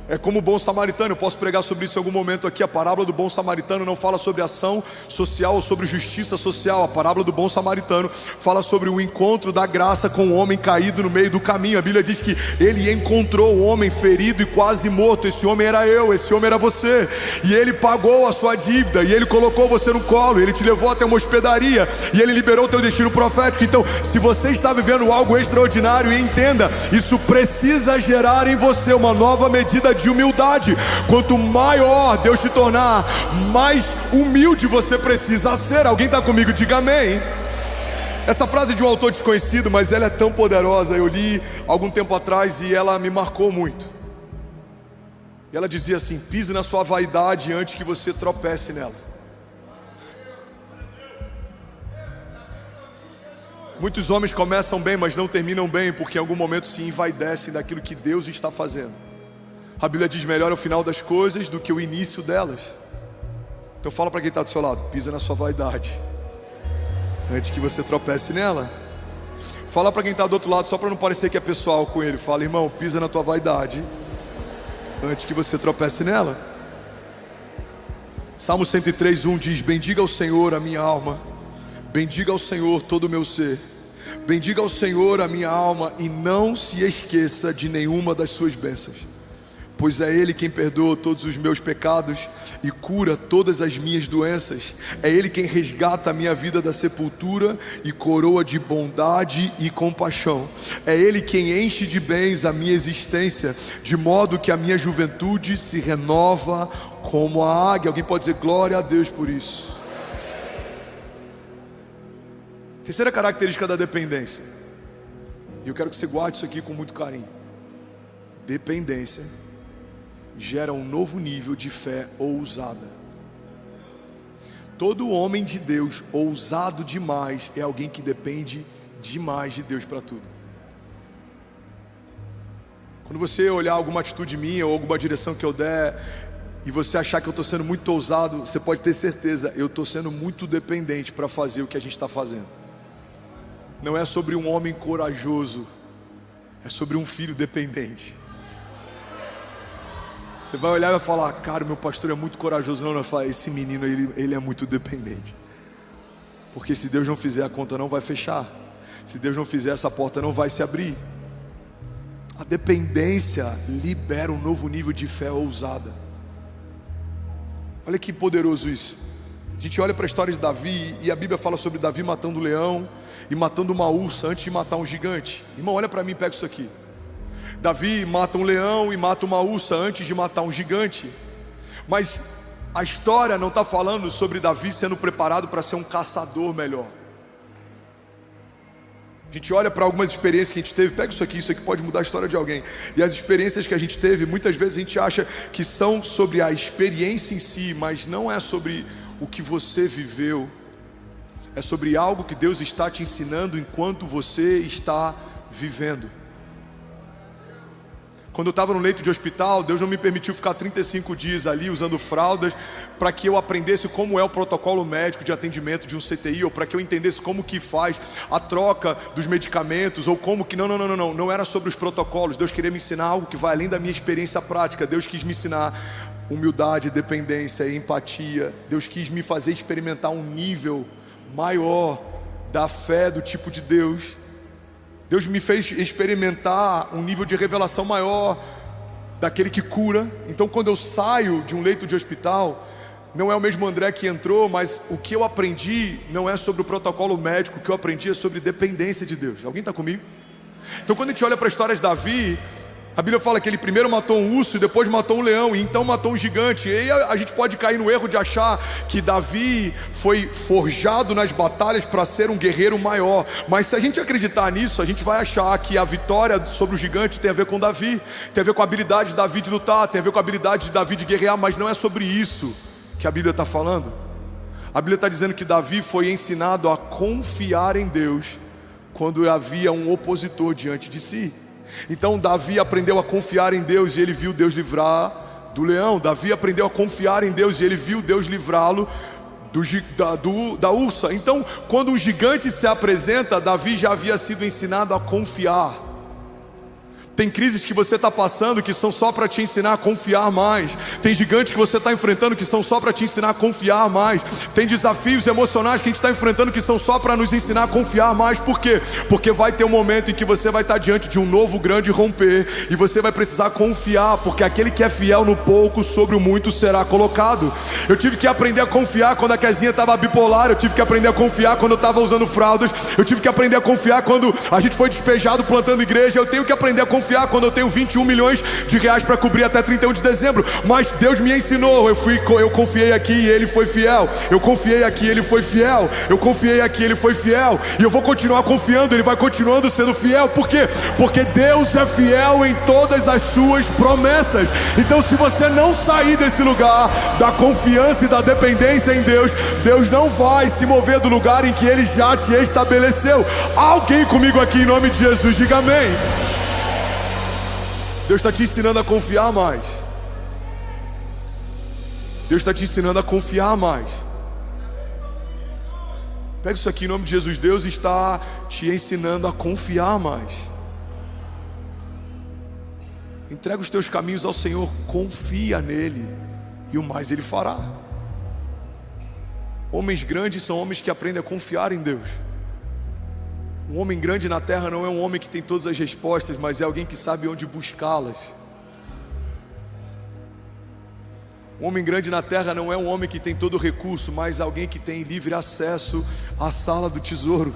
É como o bom samaritano, eu posso pregar sobre isso em algum momento aqui. A parábola do bom samaritano não fala sobre ação social ou sobre justiça social. A parábola do bom samaritano fala sobre o encontro da graça com o homem caído no meio do caminho. A Bíblia diz que ele encontrou o homem ferido e quase morto. Esse homem era eu, esse homem era você. E ele pagou a sua dívida, e ele colocou você no colo, ele te levou até uma hospedaria, e ele liberou o teu destino profético. Então, se você está vivendo algo extraordinário, entenda, isso precisa gerar em você uma nova medida de humildade. Quanto maior Deus te tornar, mais humilde você precisa ser. Alguém está comigo? Diga amém. Essa frase é de um autor desconhecido, mas ela é tão poderosa. Eu li algum tempo atrás e ela me marcou muito. E ela dizia assim: pise na sua vaidade antes que você tropece nela. Muitos homens começam bem, mas não terminam bem, porque em algum momento se envaidecem daquilo que Deus está fazendo. A Bíblia diz: melhor é o final das coisas do que o início delas. Então fala para quem está do seu lado: pisa na sua vaidade antes que você tropece nela. Fala para quem está do outro lado, só para não parecer que é pessoal com ele. Fala: irmão, pisa na tua vaidade antes que você tropece nela. Salmo 103:1 diz: bendiga ao Senhor a minha alma, bendiga ao Senhor todo o meu ser, bendiga ao Senhor a minha alma, e não se esqueça de nenhuma das suas bênçãos, pois é Ele quem perdoa todos os meus pecados e cura todas as minhas doenças. É Ele quem resgata a minha vida da sepultura e coroa de bondade e compaixão. É Ele quem enche de bens a minha existência, de modo que a minha juventude se renova como a águia. Alguém pode dizer glória a Deus por isso? Terceira característica da dependência, e eu quero que você guarde isso aqui com muito carinho: dependência gera um novo nível de fé ousada. Todo homem de Deus ousado demais é alguém que depende demais de Deus para tudo. Quando você olhar alguma atitude minha ou alguma direção que eu der, e você achar que eu estou sendo muito ousado, você pode ter certeza, eu estou sendo muito dependente para fazer o que a gente está fazendo. Não é sobre um homem corajoso, é sobre um filho dependente. Você vai olhar e vai falar: cara, meu pastor é muito corajoso. Não, fala, esse menino ele é muito dependente. Porque se Deus não fizer, a conta não vai fechar. Se Deus não fizer, essa porta não vai se abrir. A dependência libera um novo nível de fé ousada. Olha que poderoso isso. A gente olha para a história de Davi e a Bíblia fala sobre Davi matando um leão e matando uma ursa antes de matar um gigante. Irmão, olha para mim e pega isso aqui. Davi mata um leão e mata uma ursa antes de matar um gigante. Mas a história não está falando sobre Davi sendo preparado para ser um caçador melhor. A gente olha para algumas experiências que a gente teve. Pega isso aqui pode mudar a história de alguém. E as experiências que a gente teve, muitas vezes a gente acha que são sobre a experiência em si, mas não é sobre o que você viveu. É sobre algo que Deus está te ensinando enquanto você está vivendo. Quando eu estava no leito de hospital, Deus não me permitiu ficar 35 dias ali usando fraldas para que eu aprendesse como é o protocolo médico de atendimento de um CTI, ou para que eu entendesse como que faz a troca dos medicamentos, ou como que... Não era sobre os protocolos. Deus queria me ensinar algo que vai além da minha experiência prática. Deus quis me ensinar humildade, dependência e empatia. Deus quis me fazer experimentar um nível maior da fé do tipo de Deus. Deus me fez experimentar um nível de revelação maior daquele que cura. Então, quando eu saio de um leito de hospital, não é o mesmo André que entrou, mas o que eu aprendi não é sobre o protocolo médico. O que eu aprendi é sobre dependência de Deus. Alguém está comigo? Então, quando a gente olha para a história de Davi, a Bíblia fala que ele primeiro matou um urso e depois matou um leão, e então matou um gigante. E aí a gente pode cair no erro de achar que Davi foi forjado nas batalhas para ser um guerreiro maior. Mas se a gente acreditar nisso, a gente vai achar que a vitória sobre o gigante tem a ver com Davi, tem a ver com a habilidade de Davi de lutar, tem a ver com a habilidade de Davi de guerrear. Mas não é sobre isso que a Bíblia está falando. A Bíblia está dizendo que Davi foi ensinado a confiar em Deus quando havia um opositor diante de si. Então Davi aprendeu a confiar em Deus e ele viu Deus livrar do leão. Davi aprendeu a confiar em Deus e ele viu Deus livrá-lo da ursa. Então, quando um gigante se apresenta, Davi já havia sido ensinado a confiar. Tem crises que você está passando que são só para te ensinar a confiar mais. Tem gigantes que você está enfrentando que são só para te ensinar a confiar mais. Tem desafios emocionais que a gente está enfrentando que são só para nos ensinar a confiar mais. Por quê? Porque vai ter um momento em que você vai estar diante de um novo grande romper, e você vai precisar confiar, porque aquele que é fiel no pouco, sobre o muito será colocado. Eu tive que aprender a confiar quando a Kezinha estava bipolar. Eu tive que aprender a confiar quando eu estava usando fraldas. Eu tive que aprender a confiar quando a gente foi despejado plantando igreja. Eu tenho que aprender a confiar quando eu tenho 21 milhões de reais para cobrir até 31 de dezembro. Mas Deus me ensinou. Eu confiei aqui e Ele foi fiel. Eu confiei aqui e Ele foi fiel. Eu confiei aqui e Ele foi fiel. E eu vou continuar confiando. Ele vai continuando sendo fiel. Por quê? Porque Deus é fiel em todas as suas promessas. Então, se você não sair desse lugar da confiança e da dependência em Deus, Deus não vai se mover do lugar em que Ele já te estabeleceu. Alguém comigo aqui em nome de Jesus, diga amém. Deus está te ensinando a confiar mais. Deus está te ensinando a confiar mais. Pega isso aqui em nome de Jesus. Deus está te ensinando a confiar mais. Entrega os teus caminhos ao Senhor. Confia nele e o mais Ele fará. Homens grandes são homens que aprendem a confiar em Deus. Um homem grande na terra não é um homem que tem todas as respostas, mas é alguém que sabe onde buscá-las. Um homem grande na terra não é um homem que tem todo o recurso, mas alguém que tem livre acesso à sala do tesouro.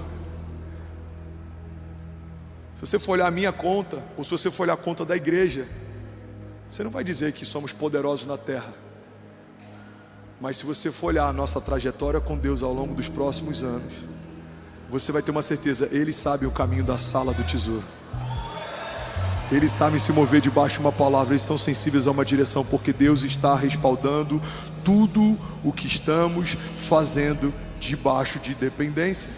Se você for olhar a minha conta, ou se você for olhar a conta da igreja, você não vai dizer que somos poderosos na terra. Mas se você for olhar a nossa trajetória com Deus ao longo dos próximos anos, você vai ter uma certeza: Ele sabe o caminho da sala do tesouro. Eles sabem se mover debaixo de uma palavra. Eles são sensíveis a uma direção, porque Deus está respaldando tudo o que estamos fazendo debaixo de dependência.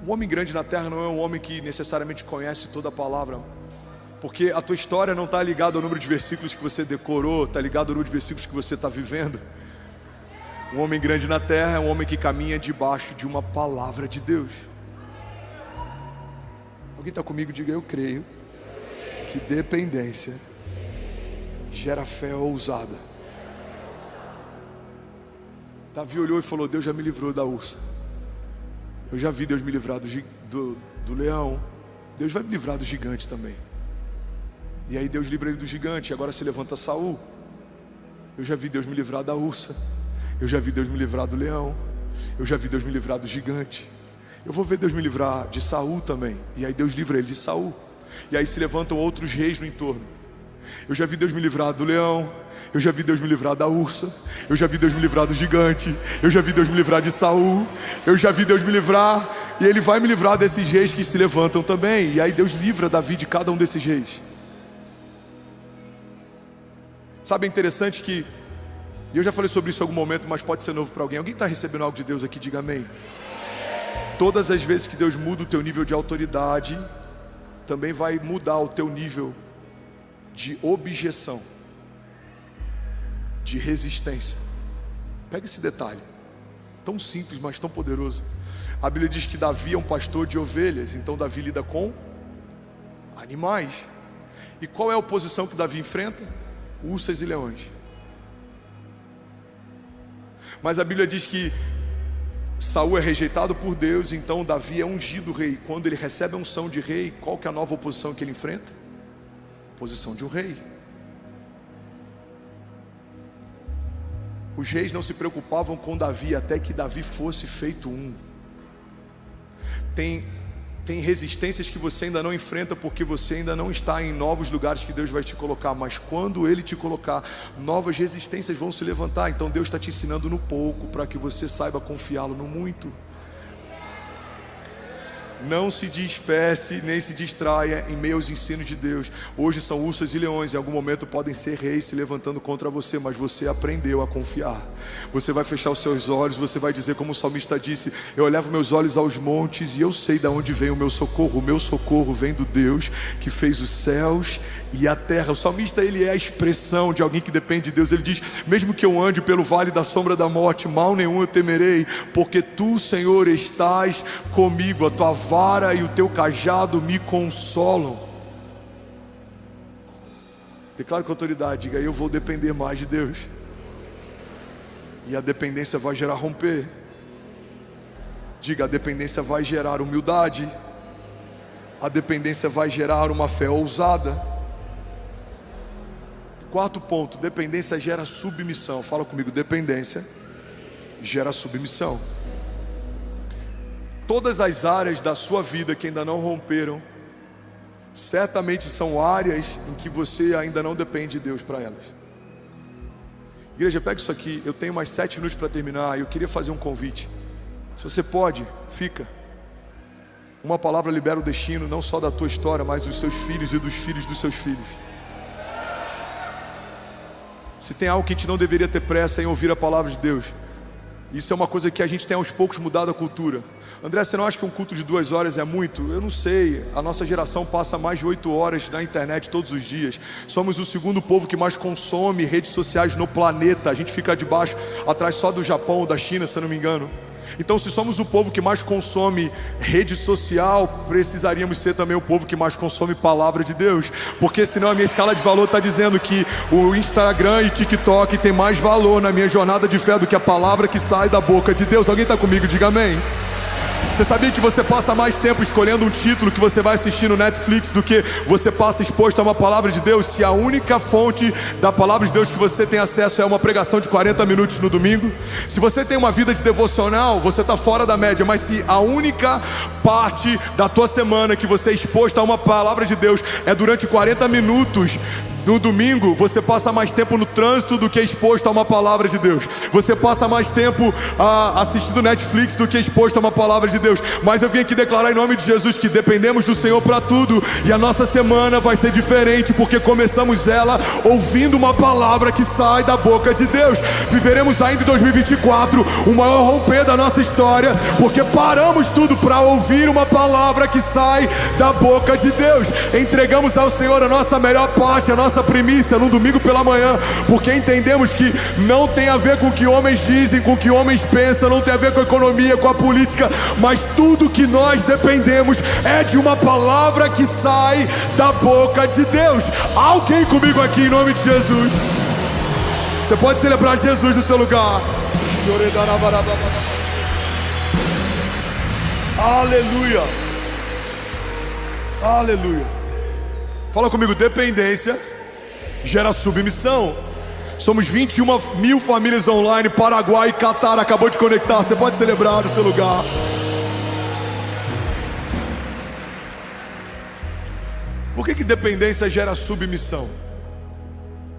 Um homem grande na terra não é um homem que necessariamente conhece toda a palavra, Porque a tua história não está ligada ao número de versículos que você decorou, está ligado ao número de versículos que você está vivendo. Um homem grande na terra é um homem que caminha debaixo de uma palavra de Deus. Alguém está comigo? Diga: eu creio que dependência gera fé ousada. Davi olhou e falou: Deus já me livrou da ursa. Eu já vi Deus me livrar do leão. Deus vai me livrar do gigante também. E aí Deus livra ele do gigante. E agora se levanta Saul. Eu já vi Deus me livrar da ursa. Eu já vi Deus me livrar do leão. Eu já vi Deus me livrar do gigante. Eu vou ver Deus me livrar de Saul também. E aí Deus livra ele de Saul. E aí se levantam outros reis no entorno. Eu já vi Deus me livrar do leão. Eu já vi Deus me livrar da ursa. Eu já vi Deus me livrar do gigante. Eu já vi Deus me livrar de Saul. Eu já vi Deus me livrar. E Ele vai me livrar desses reis que se levantam também. E aí Deus livra Davi de cada um desses reis. Sabe, é interessante que, e eu já falei sobre isso em algum momento, mas pode ser novo para alguém. Alguém está recebendo algo de Deus aqui? Diga amém. Todas as vezes que Deus muda o teu nível de autoridade, também vai mudar o teu nível de objeção, de resistência. Pega esse detalhe, tão simples, mas tão poderoso. A Bíblia diz que Davi é um pastor de ovelhas, então Davi lida com animais. E qual é a oposição que Davi enfrenta? Ursas e leões. Mas a Bíblia diz que Saul é rejeitado por Deus, então Davi é ungido rei. Quando ele recebe a unção de rei, qual que é a nova oposição que ele enfrenta? A oposição de um rei. Os reis não se preocupavam com Davi até que Davi fosse feito um. Tem resistências que você ainda não enfrenta porque você ainda não está em novos lugares que Deus vai te colocar. Mas quando Ele te colocar, novas resistências vão se levantar. Então Deus está te ensinando no pouco para que você saiba confiá-lo no muito. Não se disperse, nem se distraia em meio aos ensinos de Deus. Hoje são ursas e leões, em algum momento podem ser reis se levantando contra você, mas você aprendeu a confiar. Você vai fechar os seus olhos, você vai dizer como o salmista disse: eu elevo meus olhos aos montes e eu sei de onde vem o meu socorro. O meu socorro vem do Deus que fez os céus e a terra. O salmista, ele é a expressão de alguém que depende de Deus. Ele diz: mesmo que eu ande pelo vale da sombra da morte, mal nenhum eu temerei, porque tu, Senhor, estás comigo. A tua vara e o teu cajado me consolam. Declaro com autoridade, diga: eu vou depender mais de Deus. E a dependência vai gerar romper. Diga: a dependência vai gerar humildade. A dependência vai gerar uma fé ousada. Quarto ponto, dependência gera submissão. Fala comigo: dependência gera submissão. Todas as áreas da sua vida que ainda não romperam, certamente são áreas em que você ainda não depende de Deus para elas. Igreja, pega isso aqui, eu tenho mais 7 minutos para terminar e eu queria fazer um convite. Se você pode, fica. Uma palavra libera o destino, não só da tua história, mas dos seus filhos e dos filhos dos seus filhos. Se tem algo que a gente não deveria ter pressa em ouvir a palavra de Deus, isso é uma coisa que a gente tem aos poucos mudado a cultura. André, você não acha que um culto de 2 horas é muito? Eu não sei, a nossa geração passa mais de 8 horas na internet todos os dias. Somos o segundo povo que mais consome redes sociais no planeta. A gente fica debaixo, atrás só do Japão ou da China, se eu não me engano. Então, se somos o povo que mais consome rede social, precisaríamos ser também o povo que mais consome palavra de Deus. Porque senão a minha escala de valor está dizendo que o Instagram e TikTok tem mais valor na minha jornada de fé do que a palavra que sai da boca de Deus. Alguém está comigo? Diga amém. Você sabia que você passa mais tempo escolhendo um título que você vai assistir no Netflix do que você passa exposto a uma palavra de Deus? Se a única fonte da palavra de Deus que você tem acesso é uma pregação de 40 minutos no domingo, se você tem uma vida de devocional, você está fora da média. Mas se a única parte da tua semana que você é exposto a uma palavra de Deus é durante 40 minutos No domingo, você passa mais tempo no trânsito do que exposto a uma palavra de Deus. Você passa mais tempo assistindo Netflix do que exposto a uma palavra de Deus. Mas eu vim aqui declarar em nome de Jesus que dependemos do Senhor para tudo. E a nossa semana vai ser diferente, porque começamos ela ouvindo uma palavra que sai da boca de Deus. Viveremos ainda em 2024 o maior romper da nossa história, porque paramos tudo para ouvir uma palavra que sai da boca de Deus. Entregamos ao Senhor a nossa melhor parte, a nossa primícia no domingo pela manhã, porque entendemos que não tem a ver com o que homens dizem, com o que homens pensam, não tem a ver com a economia, com a política, mas tudo que nós dependemos é de uma palavra que sai da boca de Deus. Alguém comigo aqui em nome de Jesus? Você pode celebrar Jesus no seu lugar. Aleluia. Aleluia. Fala comigo, dependência gera submissão. Somos 21 mil famílias online. Paraguai e Catar acabou de conectar. Você pode celebrar no seu lugar. Por que dependência gera submissão?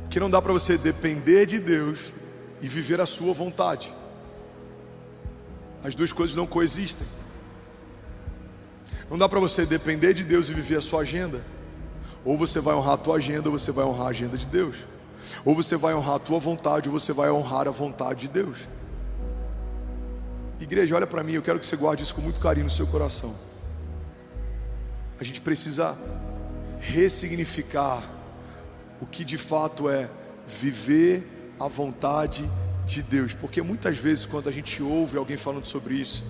Porque não dá para você depender de Deus e viver a sua vontade. As duas coisas não coexistem. Não dá para você depender de Deus e viver a sua agenda. Ou você vai honrar a tua agenda, ou você vai honrar a agenda de Deus. Ou você vai honrar a tua vontade, ou você vai honrar a vontade de Deus. Igreja, olha para mim, eu quero que você guarde isso com muito carinho no seu coração. A gente precisa ressignificar o que de fato é viver a vontade de Deus. Porque muitas vezes quando a gente ouve alguém falando sobre isso,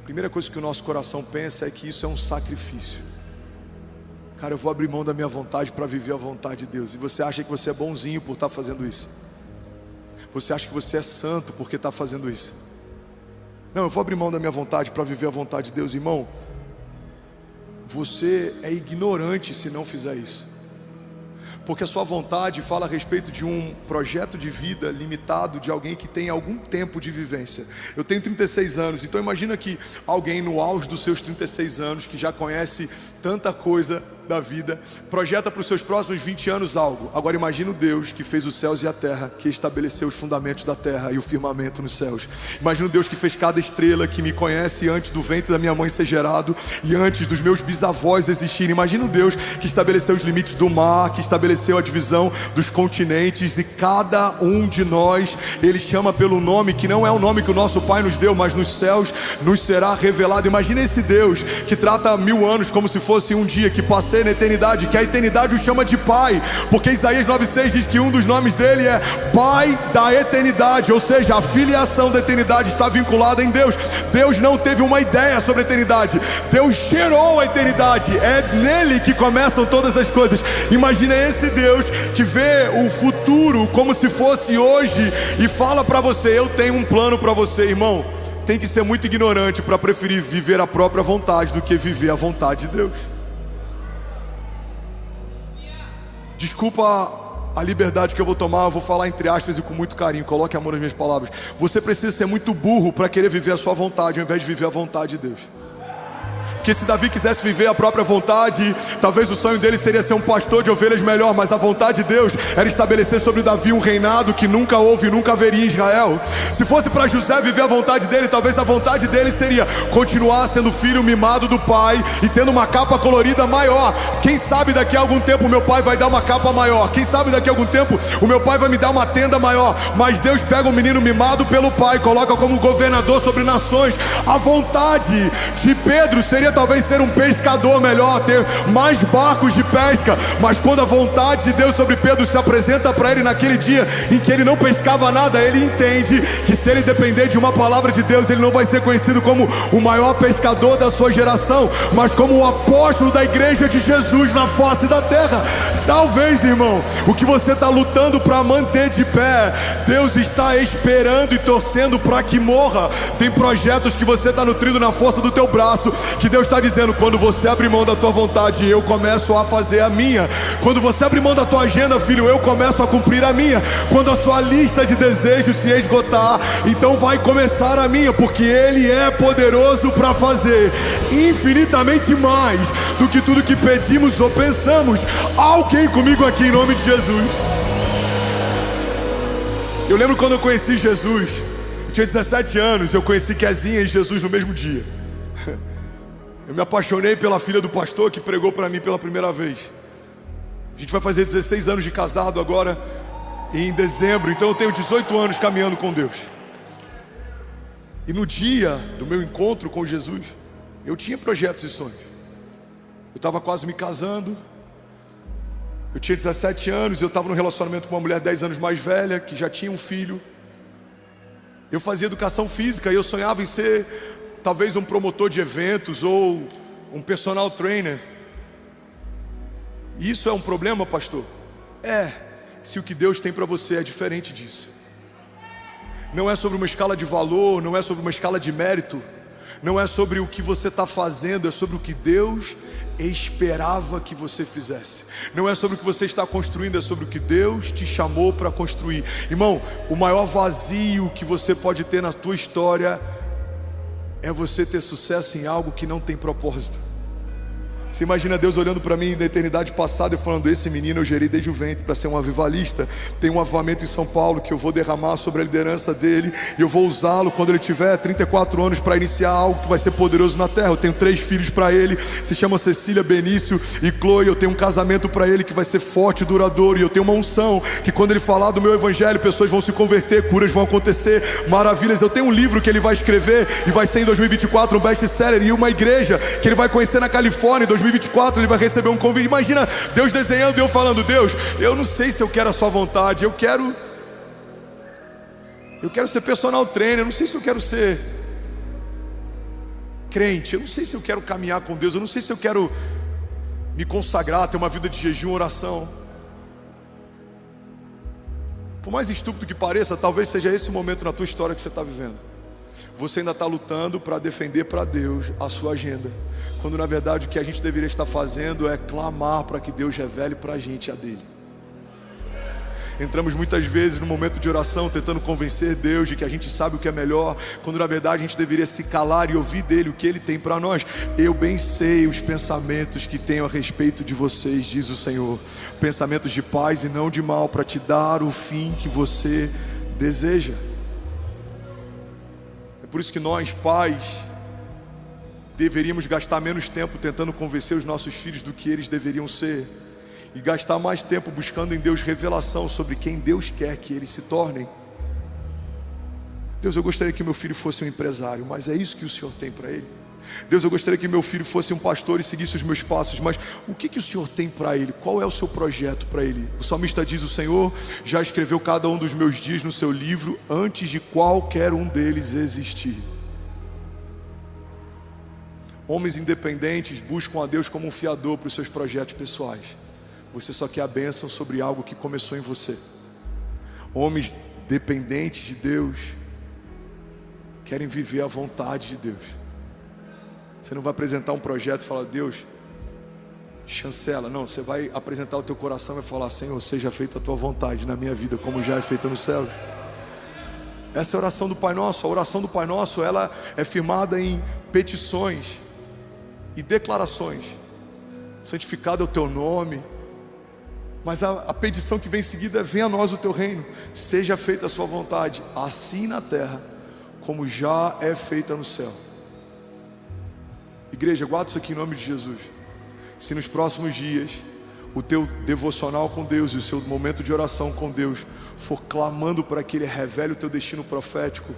a primeira coisa que o nosso coração pensa é que isso é um sacrifício. Cara, eu vou abrir mão da minha vontade para viver a vontade de Deus. E você acha que você é bonzinho por estar fazendo isso. Você acha que você é santo porque está fazendo isso. Não, eu vou abrir mão da minha vontade para viver a vontade de Deus. Irmão, você é ignorante se não fizer isso. Porque a sua vontade fala a respeito de um projeto de vida limitado de alguém que tem algum tempo de vivência. Eu tenho 36 anos, então imagina que alguém no auge dos seus 36 anos, que já conhece tanta coisa da vida, projeta para os seus próximos 20 anos algo. Agora imagina o Deus que fez os céus e a terra, que estabeleceu os fundamentos da terra e o firmamento nos céus. Imagina o Deus que fez cada estrela, que me conhece antes do ventre da minha mãe ser gerado e antes dos meus bisavós existirem. Imagina o Deus que estabeleceu os limites do mar, que estabeleceu a divisão dos continentes, e cada um de nós Ele chama pelo nome que não é o nome que o nosso Pai nos deu, mas nos céus nos será revelado. Imagina esse Deus que trata 1000 anos como se fosse um dia, que passei na eternidade, que a eternidade o chama de Pai, porque Isaías 9,6 diz que um dos nomes dele é Pai da eternidade, ou seja, a filiação da eternidade está vinculada em Deus. Deus não teve uma ideia sobre a eternidade, Deus gerou a eternidade, é nele que começam todas as coisas. Imagina esse Deus que vê o futuro como se fosse hoje e fala para você: eu tenho um plano para você. Irmão, tem que ser muito ignorante para preferir viver a própria vontade do que viver a vontade de Deus. Desculpa a liberdade que eu vou tomar, eu vou falar entre aspas e com muito carinho, coloque amor nas minhas palavras. Você precisa ser muito burro para querer viver a sua vontade ao invés de viver a vontade de Deus. Porque se Davi quisesse viver a própria vontade, talvez o sonho dele seria ser um pastor de ovelhas melhor, mas a vontade de Deus era estabelecer sobre Davi um reinado que nunca houve e nunca haveria em Israel. Se fosse para José viver a vontade dele, talvez a vontade dele seria continuar sendo filho mimado do pai e tendo uma capa colorida maior. Quem sabe daqui a algum tempo o meu pai vai dar uma capa maior, quem sabe daqui a algum tempo o meu pai vai me dar uma tenda maior. Mas Deus pega um menino mimado pelo pai, coloca como governador sobre nações. A vontade de Pedro seria talvez ser um pescador melhor, ter mais barcos de pesca. Mas quando a vontade de Deus sobre Pedro se apresenta para ele naquele dia em que ele não pescava nada, ele entende que se ele depender de uma palavra de Deus, ele não vai ser conhecido como o maior pescador da sua geração, mas como o apóstolo da igreja de Jesus na face da terra. Talvez, irmão, o que você está lutando para manter de pé, Deus está esperando e torcendo para que morra. Tem projetos que você está nutrindo na força do teu braço, que Deus Deus está dizendo: quando você abrir mão da tua vontade, eu começo a fazer a minha. Quando você abrir mão da tua agenda, filho, eu começo a cumprir a minha. Quando a sua lista de desejos se esgotar, então vai começar a minha, porque Ele é poderoso para fazer infinitamente mais do que tudo que pedimos ou pensamos. Alguém comigo aqui em nome de Jesus? Eu lembro quando eu conheci Jesus, eu tinha 17 anos, eu conheci Kezinha e Jesus no mesmo dia. Eu me apaixonei pela filha do pastor que pregou para mim pela primeira vez. A gente vai fazer 16 anos de casado agora em dezembro, então eu tenho 18 anos caminhando com Deus. E no dia do meu encontro com Jesus, eu tinha projetos e sonhos. Eu estava quase me casando. Eu tinha 17 anos, eu estava num relacionamento com uma mulher 10 anos mais velha, que já tinha um filho. Eu fazia educação física e eu sonhava em ser talvez um promotor de eventos ou um personal trainer. Isso é um problema, pastor? É, se o que Deus tem para você é diferente disso. Não é sobre uma escala de valor, não é sobre uma escala de mérito, não é sobre o que você está fazendo, é sobre o que Deus esperava que você fizesse. Não é sobre o que você está construindo, é sobre o que Deus te chamou para construir. Irmão, o maior vazio que você pode ter na tua história é você ter sucesso em algo que não tem propósito. Você imagina Deus olhando para mim na eternidade passada e falando: esse menino eu gerei desde o ventre para ser um avivalista. Tem um avivamento em São Paulo que eu vou derramar sobre a liderança dele, e eu vou usá-lo quando ele tiver 34 anos para iniciar algo que vai ser poderoso na terra. Eu tenho 3 filhos para ele, se chama Cecília, Benício e Chloe. Eu tenho um casamento para ele que vai ser forte e duradouro, e eu tenho uma unção que quando ele falar do meu evangelho, pessoas vão se converter, curas vão acontecer, maravilhas. Eu tenho um livro que ele vai escrever e vai ser em 2024 um best-seller, e uma igreja que ele vai conhecer na Califórnia em 2024 ele vai receber um convite. Imagina Deus desenhando e eu falando: Deus, eu não sei se eu quero a sua vontade, eu quero ser personal trainer, eu não sei se eu quero ser crente, eu não sei se eu quero caminhar com Deus, eu não sei se eu quero me consagrar, ter uma vida de jejum, oração. Por mais estúpido que pareça, talvez seja esse momento na tua história que você está vivendo. Você ainda está lutando para defender para Deus a sua agenda, quando na verdade o que a gente deveria estar fazendo é clamar para que Deus revele para a gente a dele. Entramos muitas vezes no momento de oração tentando convencer Deus de que a gente sabe o que é melhor, quando na verdade a gente deveria se calar e ouvir dele o que ele tem para nós. Eu bem sei os pensamentos que tenho a respeito de vocês, diz o Senhor, pensamentos de paz e não de mal, para te dar o fim que você deseja. É por isso que nós, pais, deveríamos gastar menos tempo tentando convencer os nossos filhos do que eles deveriam ser, e gastar mais tempo buscando em Deus revelação sobre quem Deus quer que eles se tornem. Deus, eu gostaria que meu filho fosse um empresário, mas é isso que o Senhor tem para ele. Deus, eu gostaria que meu filho fosse um pastor e seguisse os meus passos, mas o que o Senhor tem para ele? Qual é o seu projeto para ele? O salmista diz: o Senhor já escreveu cada um dos meus dias no seu livro, antes de qualquer um deles existir. Homens independentes buscam a Deus como um fiador para os seus projetos pessoais. Você só quer a bênção sobre algo que começou em você. Homens dependentes de Deus querem viver a vontade de Deus. Você não vai apresentar um projeto e falar: Deus, chancela. Não, você vai apresentar o teu coração e falar: Senhor, seja feita a tua vontade na minha vida como já é feita nos céus. Essa é a oração do Pai Nosso. A oração do Pai Nosso, ela é firmada em petições e declarações. Santificado é o teu nome. Mas a petição que vem em seguida é: venha a nós o teu reino, seja feita a sua vontade, assim na terra como já é feita no céu. Igreja, guarda isso aqui em nome de Jesus. Se nos próximos dias o teu devocional com Deus e o seu momento de oração com Deus for clamando para que Ele revele o teu destino profético,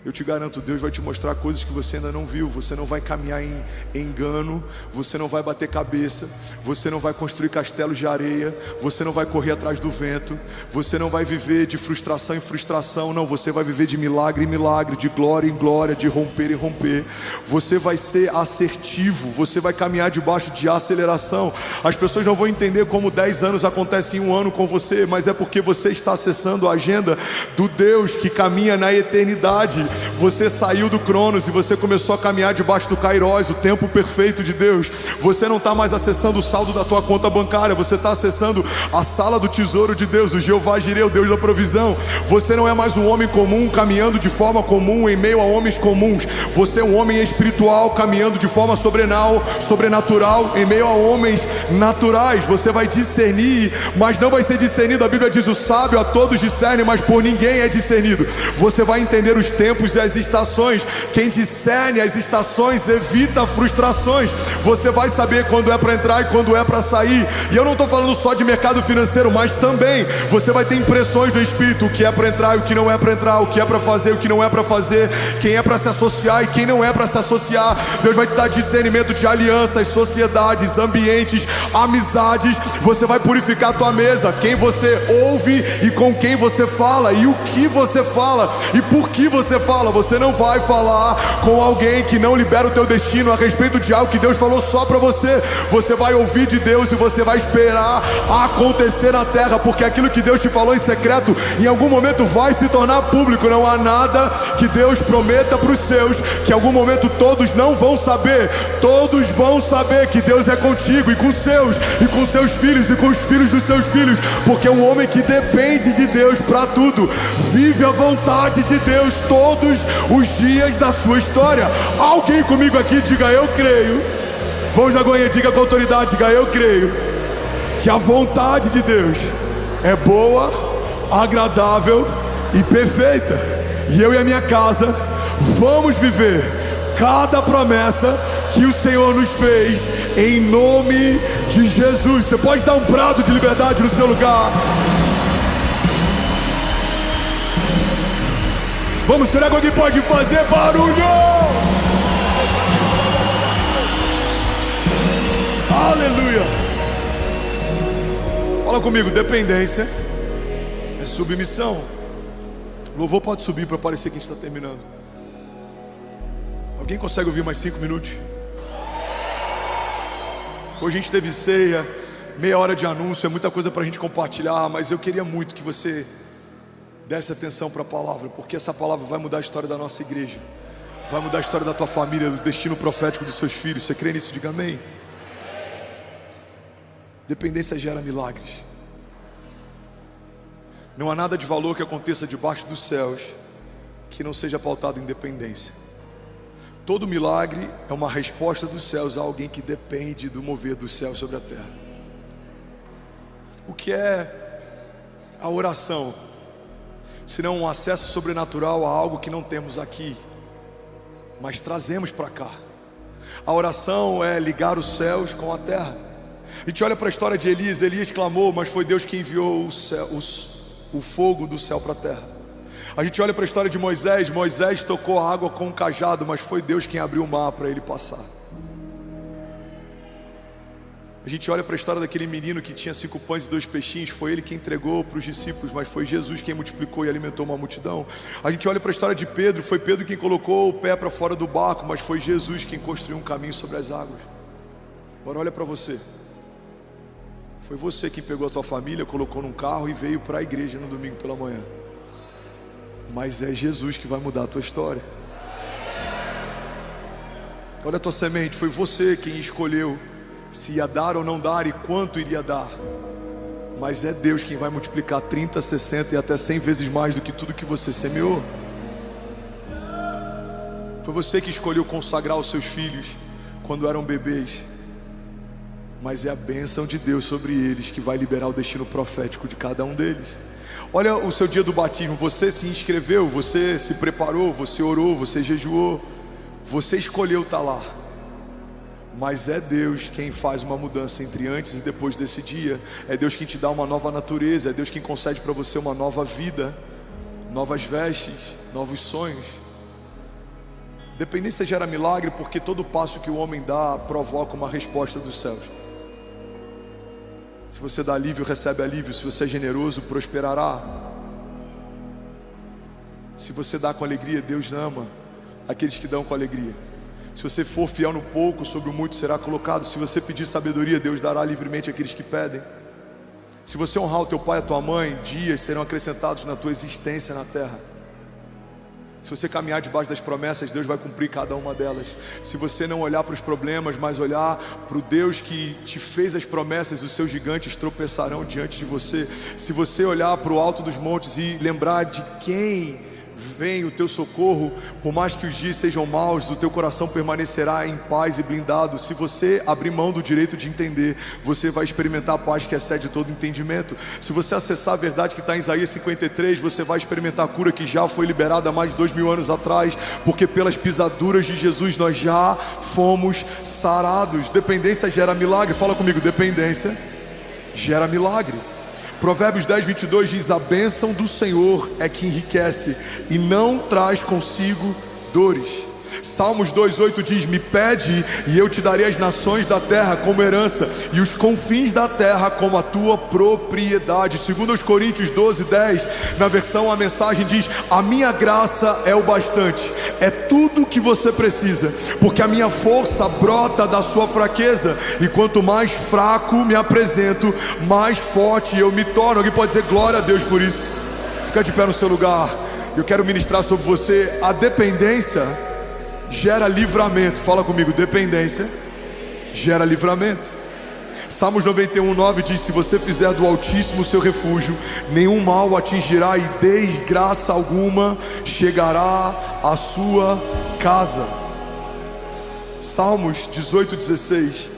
eu te garanto, Deus vai te mostrar coisas que você ainda não viu. Você não vai caminhar em engano, você não vai bater cabeça, você não vai construir castelos de areia, você não vai correr atrás do vento, você não vai viver de frustração em frustração. Não, você vai viver de milagre em milagre, de glória em glória, de romper em romper. Você vai ser assertivo, você vai caminhar debaixo de aceleração. As pessoas não vão entender como 10 anos acontecem em um ano com você, mas é porque você está acessando a agenda do Deus que caminha na eternidade. Você saiu do Cronos e você começou a caminhar debaixo do Kairos, o tempo perfeito de Deus. Você não está mais acessando o saldo da tua conta bancária, você está acessando a sala do tesouro de Deus, o Jeová Jireh, o Deus da provisão. Você não é mais um homem comum caminhando de forma comum em meio a homens comuns. Você é um homem espiritual caminhando de forma sobrenatural em meio a homens naturais. Você vai discernir, mas não vai ser discernido. A Bíblia diz: o sábio a todos discerne, mas por ninguém é discernido. Você vai entender os tempos e as estações. Quem discerne as estações evita frustrações. Você vai saber quando é para entrar e quando é para sair. E eu não estou falando só de mercado financeiro, mas também você vai ter impressões do Espírito: o que é para entrar e o que não é para entrar, o que é para fazer e o que não é para fazer, quem é para se associar e quem não é para se associar. Deus vai te dar discernimento de alianças, sociedades, ambientes, amizades. Você vai purificar a tua mesa, quem você ouve e com quem você fala, e o que você fala e por que você fala. Você não vai falar com alguém que não libera o teu destino a respeito de algo que Deus falou só para você. Você vai ouvir de Deus e você vai esperar acontecer na terra, porque aquilo que Deus te falou em secreto, em algum momento vai se tornar público. Não há nada que Deus prometa para os seus que em algum momento todos não vão saber. Todos vão saber que Deus é contigo, e com seus filhos e com os filhos dos seus filhos, porque um homem que depende de Deus para tudo vive a vontade de Deus todos os dias da sua história. Alguém comigo aqui diga: eu creio. Vamos, Jagoinha, diga com autoridade, diga: eu creio que a vontade de Deus é boa, agradável e perfeita, e eu e a minha casa vamos viver cada promessa que o Senhor nos fez, em nome de Jesus. Você pode dar um brado de liberdade no seu lugar? Vamos, será que alguém pode fazer barulho? Aleluia. Fala comigo: dependência é submissão. O louvor pode subir para parecer que a gente está terminando. Alguém consegue ouvir mais 5 minutos? Hoje a gente teve ceia, meia hora de anúncio, é muita coisa para a gente compartilhar, mas eu queria muito que você desse atenção para a palavra, porque essa palavra vai mudar a história da nossa igreja, vai mudar a história da tua família, do destino profético dos seus filhos. Você crê nisso? Diga amém. Dependência gera milagres. Não há nada de valor que aconteça debaixo dos céus que não seja pautado em dependência. Todo milagre é uma resposta dos céus a alguém que depende do mover dos céus sobre a terra. O que é a oração, senão um acesso sobrenatural a algo que não temos aqui, mas trazemos para cá? A oração é ligar os céus com a terra. A gente olha para a história de Elias. Elias clamou, mas foi Deus que enviou o fogo do céu para a terra. A gente olha para a história de Moisés. Moisés tocou a água com um cajado, mas foi Deus quem abriu o mar para ele passar. A gente olha para a história daquele menino que tinha 5 pães e 2 peixinhos. Foi ele quem entregou para os discípulos, mas foi Jesus quem multiplicou e alimentou uma multidão. A gente olha para a história de Pedro. Foi Pedro quem colocou o pé para fora do barco, mas foi Jesus quem construiu um caminho sobre as águas. Agora olha para você. Foi você quem pegou a tua família, colocou num carro e veio para a igreja no domingo pela manhã. Mas é Jesus que vai mudar a tua história. Olha a tua semente. Foi você quem escolheu se ia dar ou não dar e quanto iria dar. Mas é Deus quem vai multiplicar 30, 60 e até 100 vezes mais do que tudo que você semeou. Foi você que escolheu consagrar os seus filhos quando eram bebês. Mas é a bênção de Deus sobre eles que vai liberar o destino profético de cada um deles. Olha o seu dia do batismo. Você se inscreveu, você se preparou, você orou, você jejuou, você escolheu estar lá. Mas é Deus quem faz uma mudança entre antes e depois desse dia. É Deus quem te dá uma nova natureza. É Deus quem concede para você uma nova vida, novas vestes, novos sonhos. Dependência gera milagre, porque todo passo que o homem dá provoca uma resposta dos céus. Se você dá alívio, recebe alívio. Se você é generoso, prosperará. Se você dá com alegria, Deus ama aqueles que dão com alegria. Se você for fiel no pouco, sobre o muito será colocado. Se você pedir sabedoria, Deus dará livremente àqueles que pedem. Se você honrar o teu pai e a tua mãe, dias serão acrescentados na tua existência na terra. Se você caminhar debaixo das promessas, Deus vai cumprir cada uma delas. Se você não olhar para os problemas, mas olhar para o Deus que te fez as promessas, os seus gigantes tropeçarão diante de você. Se você olhar para o alto dos montes e lembrar de quem vem o teu socorro, por mais que os dias sejam maus, o teu coração permanecerá em paz e blindado. Se você abrir mão do direito de entender, você vai experimentar a paz que excede todo entendimento. Se você acessar a verdade que está em Isaías 53, você vai experimentar a cura que já foi liberada há mais de 2000 anos atrás, porque pelas pisaduras de Jesus nós já fomos sarados. Dependência gera milagre. Fala comigo, dependência gera milagre. Provérbios 10:22 diz: a bênção do Senhor é que enriquece e não traz consigo dores. Salmos 2:8 diz: me pede e eu te darei as nações da terra como herança e os confins da terra como a tua propriedade. Segundo aos Coríntios 12:10, na versão a mensagem diz: a minha graça é o bastante, é tudo que você precisa, porque a minha força brota da sua fraqueza, e quanto mais fraco me apresento, mais forte eu me torno. Alguém pode dizer glória a Deus por isso? Fica de pé no seu lugar. Eu quero ministrar sobre você. A dependência gera livramento. Fala comigo, dependência gera livramento. Salmos 91:9 diz: se você fizer do Altíssimo seu refúgio, nenhum mal o atingirá e desgraça alguma chegará à sua casa. Salmos 18:16: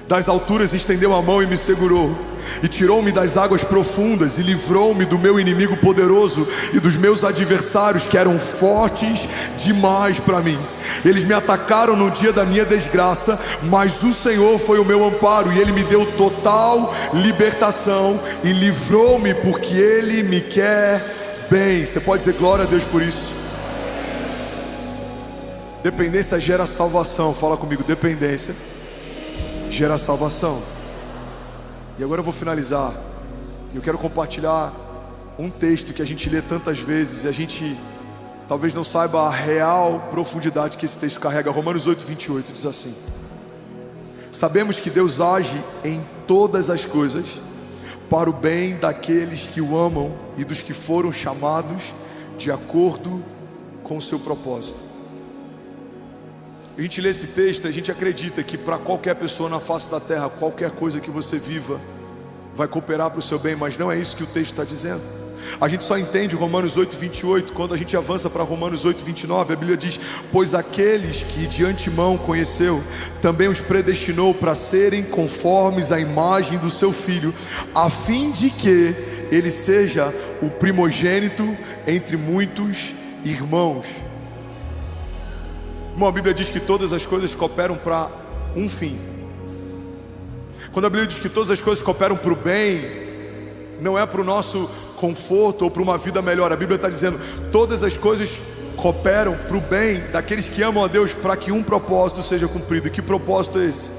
das alturas estendeu a mão e me segurou, e tirou-me das águas profundas, e livrou-me do meu inimigo poderoso e dos meus adversários que eram fortes demais para mim. Eles me atacaram no dia da minha desgraça, mas o Senhor foi o meu amparo, e Ele me deu total libertação e livrou-me, porque Ele me quer bem. Você pode dizer glória a Deus por isso? Dependência gera salvação. Fala comigo, dependência gera salvação. E agora eu vou finalizar. Eu quero compartilhar um texto que a gente lê tantas vezes e a gente talvez não saiba a real profundidade que esse texto carrega. Romanos 8:28 diz assim: sabemos que Deus age em todas as coisas para o bem daqueles que o amam e dos que foram chamados de acordo com o seu propósito. A gente lê esse texto e a gente acredita que para qualquer pessoa na face da terra, qualquer coisa que você viva vai cooperar para o seu bem, mas não é isso que o texto está dizendo. A gente só entende Romanos 8:28 quando a gente avança para Romanos 8:29. A Bíblia diz: pois aqueles que de antemão conheceu, também os predestinou para serem conformes à imagem do seu Filho, a fim de que ele seja o primogênito entre muitos irmãos. Irmão, a Bíblia diz que todas as coisas cooperam para um fim. Quando a Bíblia diz que todas as coisas cooperam para o bem, não é para o nosso conforto ou para uma vida melhor. A Bíblia está dizendo: todas as coisas cooperam para o bem daqueles que amam a Deus, para que um propósito seja cumprido. E que propósito é esse?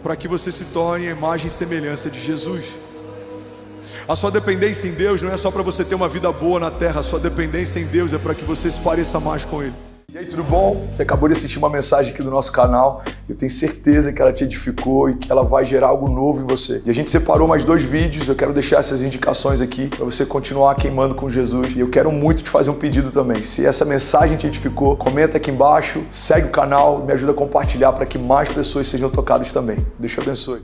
Para que você se torne a imagem e semelhança de Jesus. A sua dependência em Deus não é só para você ter uma vida boa na terra. A sua dependência em Deus é para que você se pareça mais com Ele. E aí, tudo bom? Você acabou de assistir uma mensagem aqui do nosso canal. Eu tenho certeza que ela te edificou e que ela vai gerar algo novo em você. E a gente separou mais 2 vídeos. Eu quero deixar essas indicações aqui para você continuar queimando com Jesus. E eu quero muito te fazer um pedido também. Se essa mensagem te edificou, comenta aqui embaixo, segue o canal, me ajuda a compartilhar para que mais pessoas sejam tocadas também. Deus te abençoe.